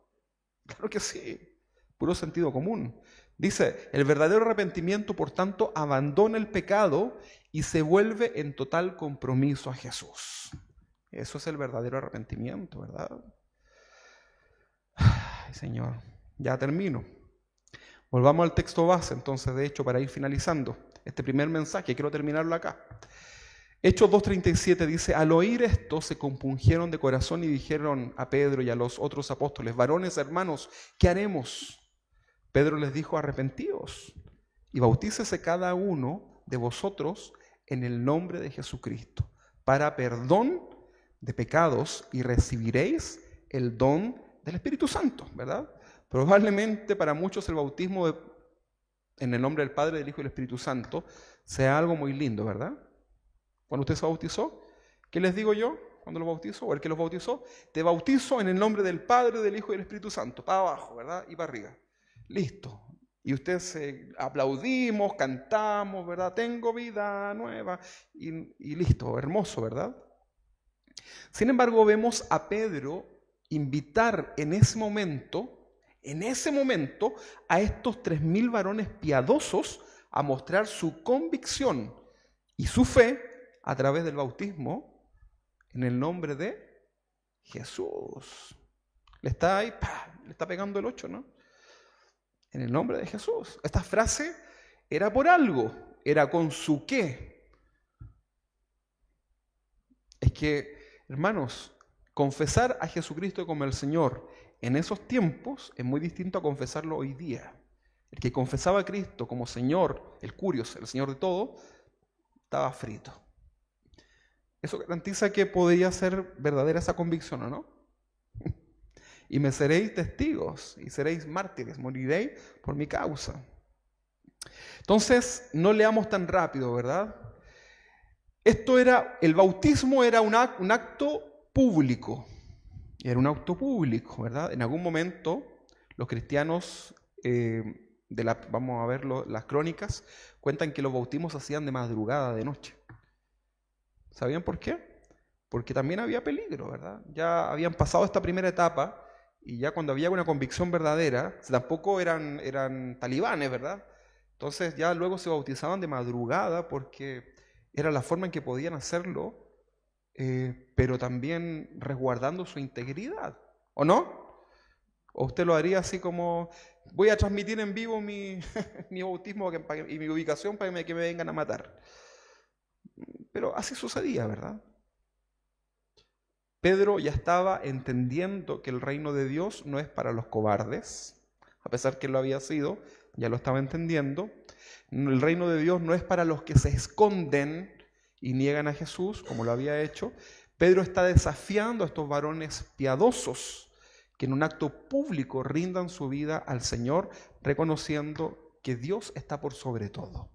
Claro que sí. Puro sentido común. Dice, el verdadero arrepentimiento, por tanto, abandona el pecado y se vuelve en total compromiso a Jesús. Eso es el verdadero arrepentimiento, ¿verdad? Ay, Señor, ya termino. Volvamos al texto base, entonces, de hecho, para ir finalizando este primer mensaje. Quiero terminarlo acá. Hechos 2:37 dice, al oír esto se compungieron de corazón y dijeron a Pedro y a los otros apóstoles, varones, hermanos, ¿qué haremos? Pedro les dijo, arrepentíos y bautícese cada uno de vosotros en el nombre de Jesucristo para perdón de pecados y recibiréis el don del Espíritu Santo, ¿verdad? Probablemente para muchos el bautismo en el nombre del Padre, del Hijo y del Espíritu Santo sea algo muy lindo, ¿verdad? Cuando usted se bautizó, ¿qué les digo yo cuando lo bautizo? O el que los bautizó, te bautizo en el nombre del Padre, del Hijo y del Espíritu Santo, para abajo, ¿verdad? Y para arriba. Listo. Y ustedes aplaudimos, cantamos, ¿verdad? Tengo vida nueva y listo, hermoso, ¿verdad? Sin embargo, vemos a Pedro invitar en ese momento, a estos 3,000 varones piadosos a mostrar su convicción y su fe a través del bautismo en el nombre de Jesús. Le está ahí, le está pegando el 8, ¿no? En el nombre de Jesús. Esta frase era por algo, era con su qué. Es que, hermanos, confesar a Jesucristo como el Señor en esos tiempos es muy distinto a confesarlo hoy día. El que confesaba a Cristo como Señor, el Curios, el Señor de todo, estaba frito. Eso garantiza que podría ser verdadera esa convicción, ¿o no? Y me seréis testigos y seréis mártires, moriréis por mi causa. Entonces, no leamos tan rápido, ¿verdad? El bautismo era un acto público. Era un acto público, ¿verdad? En algún momento, los cristianos, vamos a ver las crónicas, cuentan que los bautismos se hacían de madrugada, de noche. ¿Sabían por qué? Porque también había peligro, ¿verdad? Ya habían pasado esta primera etapa y ya cuando había una convicción verdadera, tampoco eran talibanes, ¿verdad? Entonces ya luego se bautizaban de madrugada porque era la forma en que podían hacerlo, pero también resguardando su integridad, ¿o no? ¿O usted lo haría así como, voy a transmitir en vivo mi bautismo y mi ubicación para que me vengan a matar? Pero así sucedía, ¿verdad? Pedro ya estaba entendiendo que el reino de Dios no es para los cobardes, a pesar que lo había sido, ya lo estaba entendiendo. El reino de Dios no es para los que se esconden y niegan a Jesús, como lo había hecho. Pedro está desafiando a estos varones piadosos que en un acto público rindan su vida al Señor, reconociendo que Dios está por sobre todo.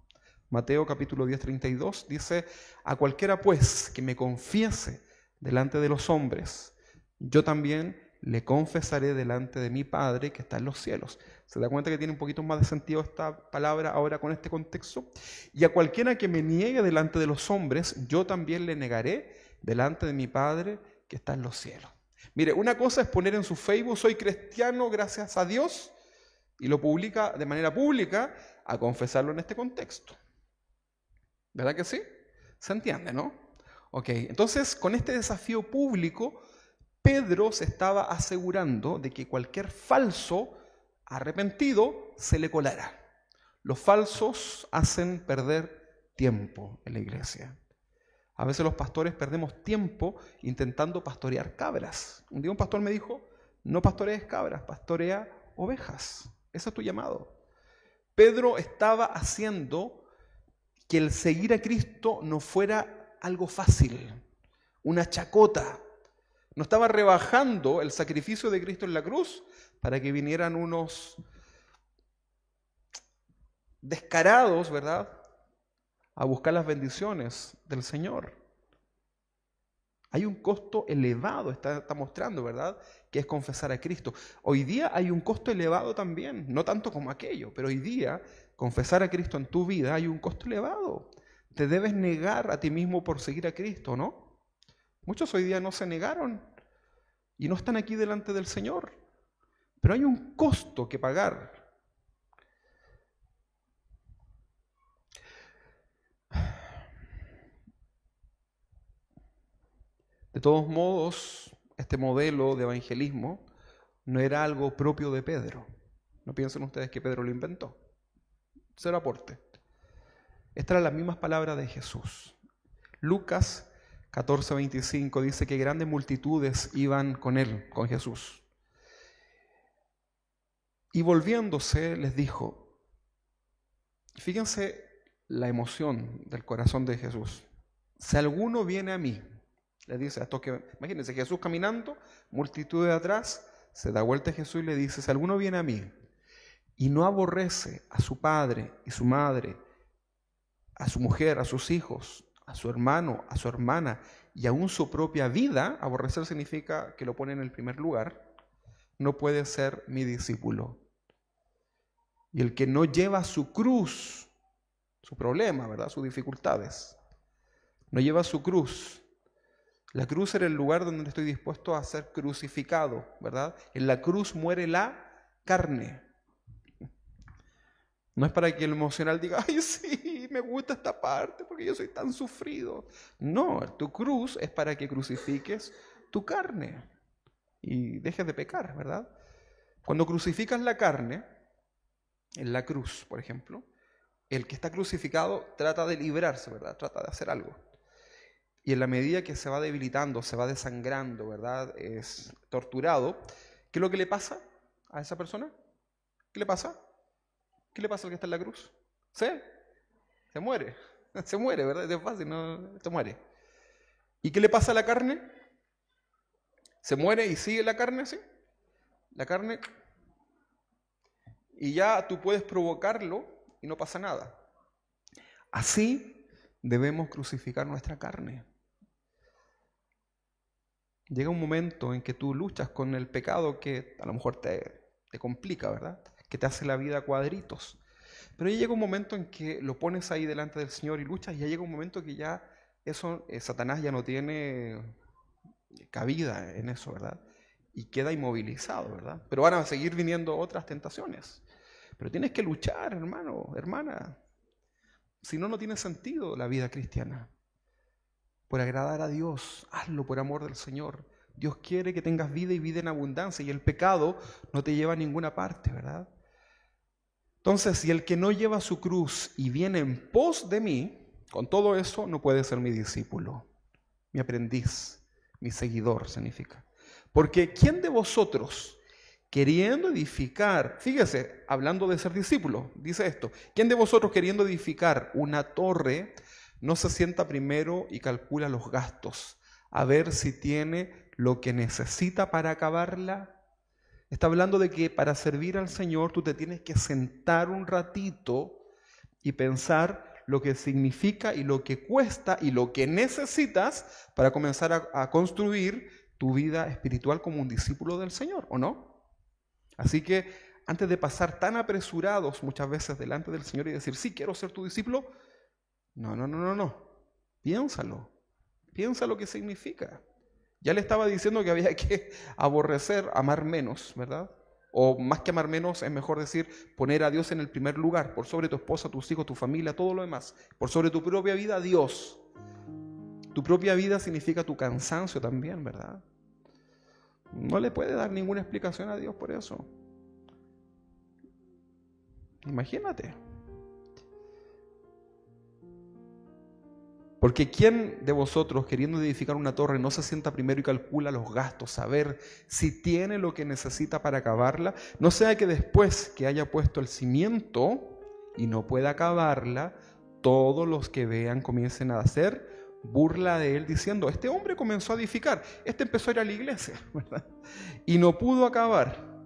Mateo capítulo 10, 32 dice: a cualquiera pues que me confiese delante de los hombres, yo también le confesaré delante de mi Padre que está en los cielos. ¿Se da cuenta que tiene un poquito más de sentido esta palabra ahora con este contexto? Y a cualquiera que me niegue delante de los hombres, yo también le negaré delante de mi Padre que está en los cielos. Mire, una cosa es poner en su Facebook: soy cristiano gracias a Dios, y lo publica de manera pública, a confesarlo en este contexto. ¿Verdad que sí? ¿Se entiende, no? Ok, entonces con este desafío público, Pedro se estaba asegurando de que cualquier falso arrepentido se le colara. Los falsos hacen perder tiempo en la iglesia. A veces los pastores perdemos tiempo intentando pastorear cabras. Un día un pastor me dijo: no pastorees cabras, pastorea ovejas. Ese es tu llamado. Pedro estaba haciendo que el seguir a Cristo no fuera algo fácil, una chacota. No estaba rebajando el sacrificio de Cristo en la cruz para que vinieran unos descarados, ¿verdad?, a buscar las bendiciones del Señor. Hay un costo elevado, está mostrando, ¿verdad?, que es confesar a Cristo. Hoy día hay un costo elevado también, no tanto como aquello, pero hoy día confesar a Cristo en tu vida hay un costo elevado. Te debes negar a ti mismo por seguir a Cristo, ¿no? Muchos hoy día no se negaron y no están aquí delante del Señor, pero hay un costo que pagar. De todos modos, este modelo de evangelismo no era algo propio de Pedro. No piensen ustedes que Pedro lo inventó. Cero aporte. Estas eran las mismas palabras de Jesús. Lucas 14:25 dice que grandes multitudes iban con él, con Jesús. Y volviéndose les dijo, fíjense la emoción del corazón de Jesús: si alguno viene a mí, le dice a estos que, imagínense, Jesús caminando, multitud de atrás, se da vuelta a Jesús y le dice: si alguno viene a mí y no aborrece a su padre y su madre, a su mujer, a sus hijos, a su hermano, a su hermana y aún su propia vida, aborrecer significa que lo pone en el primer lugar, no puede ser mi discípulo. Y el que no lleva su cruz, su problema, ¿verdad?, sus dificultades, no lleva su cruz. La cruz era el lugar donde estoy dispuesto a ser crucificado, ¿verdad? En la cruz muere la carne. No es para que el emocional diga: ay, sí, me gusta esta parte porque yo soy tan sufrido. No, tu cruz es para que crucifiques tu carne y dejes de pecar, ¿verdad? Cuando crucificas la carne, en la cruz, por ejemplo, el que está crucificado trata de librarse, ¿verdad? Trata de hacer algo. Y en la medida que se va debilitando, se va desangrando, ¿verdad?, es torturado, ¿qué es lo que le pasa a esa persona? ¿Qué le pasa? ¿Qué le pasa al que está en la cruz? Se muere. Se muere, ¿verdad? Es fácil, no se muere. ¿Y qué le pasa a la carne? Se muere y sigue la carne, ¿sí? La carne. Y ya tú puedes provocarlo y no pasa nada. Así debemos crucificar nuestra carne. Llega un momento en que tú luchas con el pecado que a lo mejor te complica, ¿verdad?, que te hace la vida a cuadritos. Pero ya llega un momento en que lo pones ahí delante del Señor y luchas, y ya llega un momento que ya eso, Satanás ya no tiene cabida en eso, ¿verdad? Y queda inmovilizado, ¿verdad? Pero van a seguir viniendo otras tentaciones. Pero tienes que luchar, hermano, hermana. Si no, no tiene sentido la vida cristiana. Por agradar a Dios, hazlo por amor del Señor. Dios quiere que tengas vida y vida en abundancia, y el pecado no te lleva a ninguna parte, ¿verdad? Entonces, si el que no lleva su cruz y viene en pos de mí, con todo eso no puede ser mi discípulo, mi aprendiz, mi seguidor significa. Porque ¿quién de vosotros, queriendo edificar, fíjese, hablando de ser discípulo, dice esto: ¿quién de vosotros, queriendo edificar una torre, no se sienta primero y calcula los gastos, a ver si tiene lo que necesita para acabarla? Está hablando de que para servir al Señor tú te tienes que sentar un ratito y pensar lo que significa y lo que cuesta y lo que necesitas para comenzar a construir tu vida espiritual como un discípulo del Señor, ¿o no? Así que antes de pasar tan apresurados muchas veces delante del Señor y decir, sí, quiero ser tu discípulo, no. Piénsalo. Piensa lo que significa. Ya le estaba diciendo que había que aborrecer, amar menos, ¿verdad? O más que amar menos, es mejor decir, poner a Dios en el primer lugar, por sobre tu esposa, tus hijos, tu familia, todo lo demás. Por sobre tu propia vida, Dios. Tu propia vida significa tu cansancio también, ¿verdad? No le puede dar ninguna explicación a Dios por eso. Imagínate. Porque ¿quién de vosotros, queriendo edificar una torre, no se sienta primero y calcula los gastos, saber si tiene lo que necesita para acabarla? No sea que después que haya puesto el cimiento y no pueda acabarla, todos los que vean comiencen a hacer burla de él diciendo, este hombre comenzó a edificar, este empezó a ir a la iglesia, ¿verdad? Y no pudo acabar.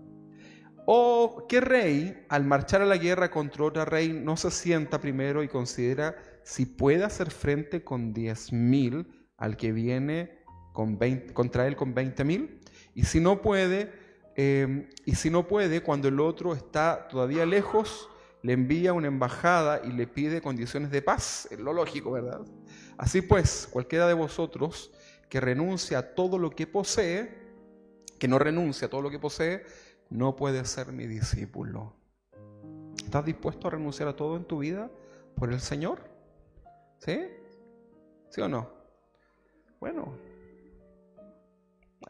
¿O qué rey, al marchar a la guerra contra otro rey, no se sienta primero y considera si puede hacer frente con 10,000 al que viene contra él con 20,000? Y si no puede, cuando el otro está todavía lejos, le envía una embajada y le pide condiciones de paz. Es lo lógico, ¿verdad? Así pues, cualquiera de vosotros que renuncie a todo lo que posee, que no renuncie a todo lo que posee, no puede ser mi discípulo. ¿Estás dispuesto a renunciar a todo en tu vida por el Señor? ¿Sí? ¿Sí o no? Bueno,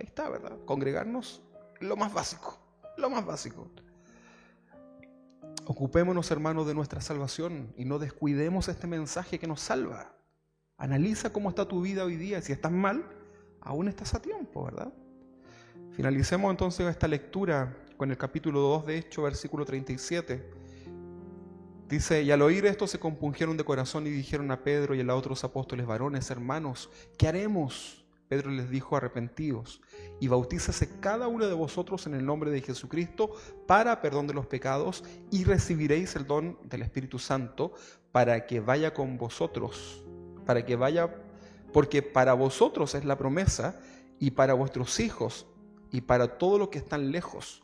ahí está, ¿verdad? Congregarnos, lo más básico, lo más básico. Ocupémonos, hermanos, de nuestra salvación y no descuidemos este mensaje que nos salva. Analiza cómo está tu vida hoy día. Si estás mal, aún estás a tiempo, ¿verdad? Finalicemos entonces esta lectura con el capítulo 2 de Hechos, versículo 37. Dice, y al oír esto se compungieron de corazón y dijeron a Pedro y a los otros apóstoles, varones, hermanos, ¿qué haremos? Pedro les dijo, arrepentíos y bautícese cada uno de vosotros en el nombre de Jesucristo para perdón de los pecados y recibiréis el don del Espíritu Santo para que vaya con vosotros, porque para vosotros es la promesa y para vuestros hijos y para todos los que están lejos,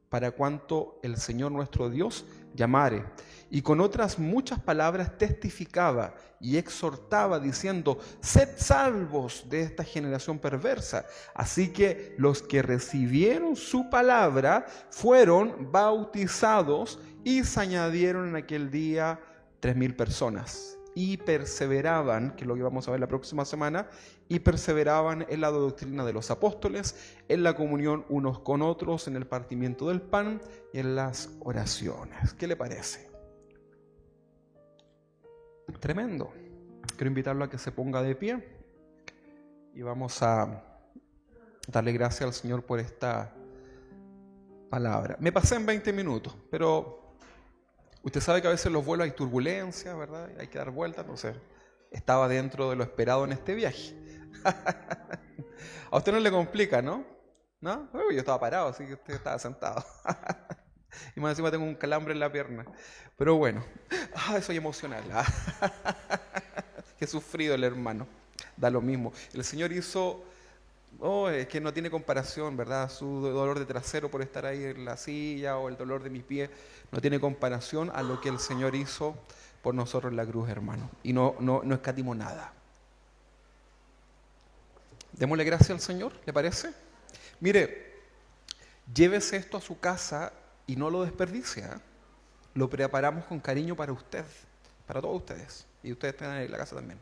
para cuanto el Señor nuestro Dios llamare. Y con otras muchas palabras testificaba y exhortaba diciendo, sed salvos de esta generación perversa. Así que los que recibieron su palabra fueron bautizados y se añadieron en aquel día 3,000 personas. Y perseveraban, que es lo que vamos a ver la próxima semana, y perseveraban en la doctrina de los apóstoles, en la comunión unos con otros, en el partimiento del pan y en las oraciones. ¿Qué le parece? Tremendo. Quiero invitarlo a que se ponga de pie y vamos a darle gracias al Señor por esta palabra. Me pasé en 20 minutos, pero usted sabe que a veces en los vuelos hay turbulencia, ¿verdad? Hay que dar vueltas, entonces estaba dentro de lo esperado en este viaje. A usted no le complica, ¿no? ¿No? Yo estaba parado, así que usted estaba sentado. Y más encima tengo un calambre en la pierna. Pero bueno, soy emocional. Qué sufrido el hermano. Da lo mismo. El Señor hizo, es que no tiene comparación, ¿verdad? Su dolor de trasero por estar ahí en la silla o el dolor de mis pies no tiene comparación a lo que el Señor hizo por nosotros en la cruz, hermano. Y no escatimó nada. Démosle gracias al Señor, ¿le parece? Mire, llévese esto a su casa y no lo desperdicie. Lo preparamos con cariño para usted, para todos ustedes. Y ustedes están en la casa también.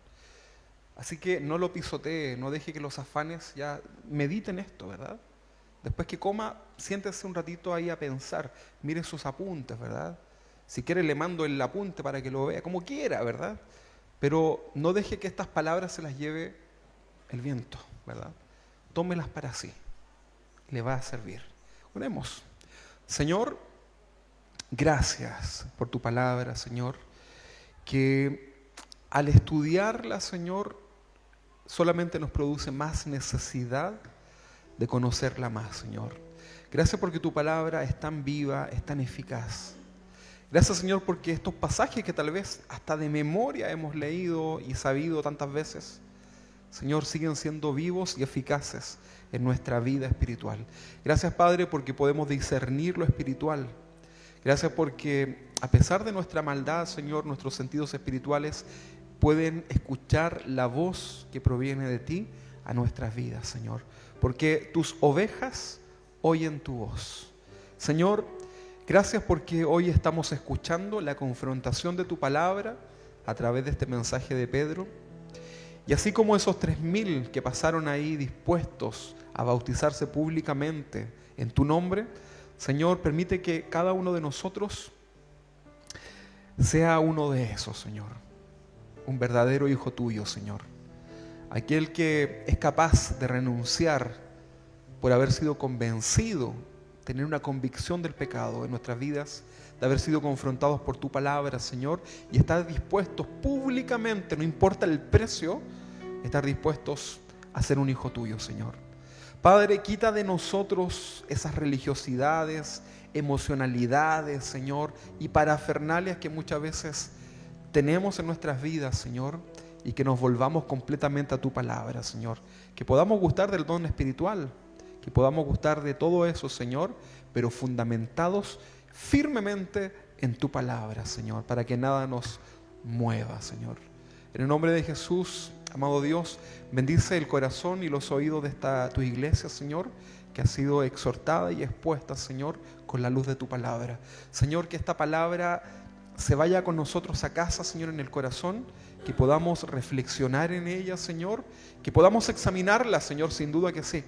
Así que no lo pisotee, no deje que los afanes ya mediten esto, ¿verdad? Después que coma, siéntese un ratito ahí a pensar. Mire sus apuntes, ¿verdad? Si quiere le mando el apunte para que lo vea, como quiera, ¿verdad? Pero no deje que estas palabras se las lleve el viento, ¿verdad? Tómelas para sí. Le va a servir. Oremos. Señor, gracias por tu palabra, Señor, que al estudiarla, Señor, solamente nos produce más necesidad de conocerla más, Señor. Gracias porque tu palabra es tan viva, es tan eficaz. Gracias, Señor, porque estos pasajes que tal vez hasta de memoria hemos leído y sabido tantas veces, Señor, siguen siendo vivos y eficaces en nuestra vida espiritual. Gracias, Padre, porque podemos discernir lo espiritual. Gracias porque a pesar de nuestra maldad, Señor, nuestros sentidos espirituales pueden escuchar la voz que proviene de ti a nuestras vidas, Señor. Porque tus ovejas oyen tu voz. Señor, gracias porque hoy estamos escuchando la confrontación de tu palabra a través de este mensaje de Pedro. Y así como esos 3,000 que pasaron ahí dispuestos a bautizarse públicamente en tu nombre, Señor, permite que cada uno de nosotros sea uno de esos, Señor. Un verdadero hijo tuyo, Señor. Aquel que es capaz de renunciar por haber sido convencido, tener una convicción del pecado en nuestras vidas, de haber sido confrontados por tu palabra, Señor, y estar dispuestos públicamente, no importa el precio, estar dispuestos a ser un hijo tuyo, Señor. Padre, quita de nosotros esas religiosidades, emocionalidades, Señor, y parafernalias que muchas veces tenemos en nuestras vidas, Señor, y que nos volvamos completamente a tu palabra, Señor. Que podamos gustar del don espiritual, que podamos gustar de todo eso, Señor, pero fundamentados firmemente en tu palabra, Señor, para que nada nos mueva, Señor. En el nombre de Jesús, amado Dios, bendice el corazón y los oídos de esta tu iglesia, Señor, que ha sido exhortada y expuesta, Señor, con la luz de tu palabra. Señor, que esta palabra se vaya con nosotros a casa, Señor, en el corazón, que podamos reflexionar en ella, Señor, que podamos examinarla, Señor, sin duda que sí,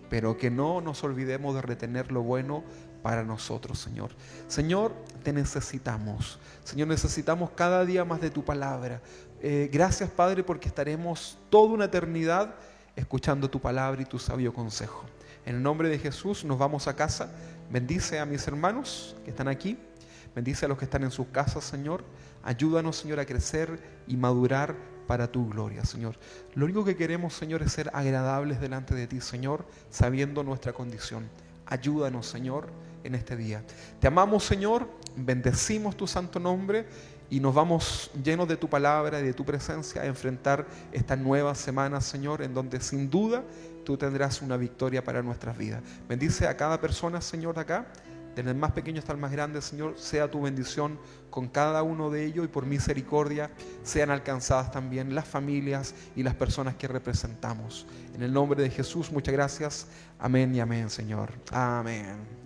pero que no nos olvidemos de retener lo bueno para nosotros, Señor. Señor, te necesitamos. Señor, necesitamos cada día más de tu palabra. Gracias, Padre, porque estaremos toda una eternidad escuchando tu palabra y tu sabio consejo. En el nombre de Jesús nos vamos a casa. Bendice a mis hermanos que están aquí. Bendice a los que están en sus casas, Señor. Ayúdanos, Señor, a crecer y madurar para tu gloria, Señor. Lo único que queremos, Señor, es ser agradables delante de ti, Señor, sabiendo nuestra condición. Ayúdanos, Señor, en este día. Te amamos, Señor, bendecimos tu santo nombre y nos vamos llenos de tu palabra y de tu presencia a enfrentar esta nueva semana, Señor, en donde sin duda tú tendrás una victoria para nuestras vidas. Bendice a cada persona, Señor, de acá, desde el más pequeño hasta el más grande, Señor, sea tu bendición con cada uno de ellos y por misericordia sean alcanzadas también las familias y las personas que representamos. En el nombre de Jesús, muchas gracias. Amén y amén, Señor. Amén.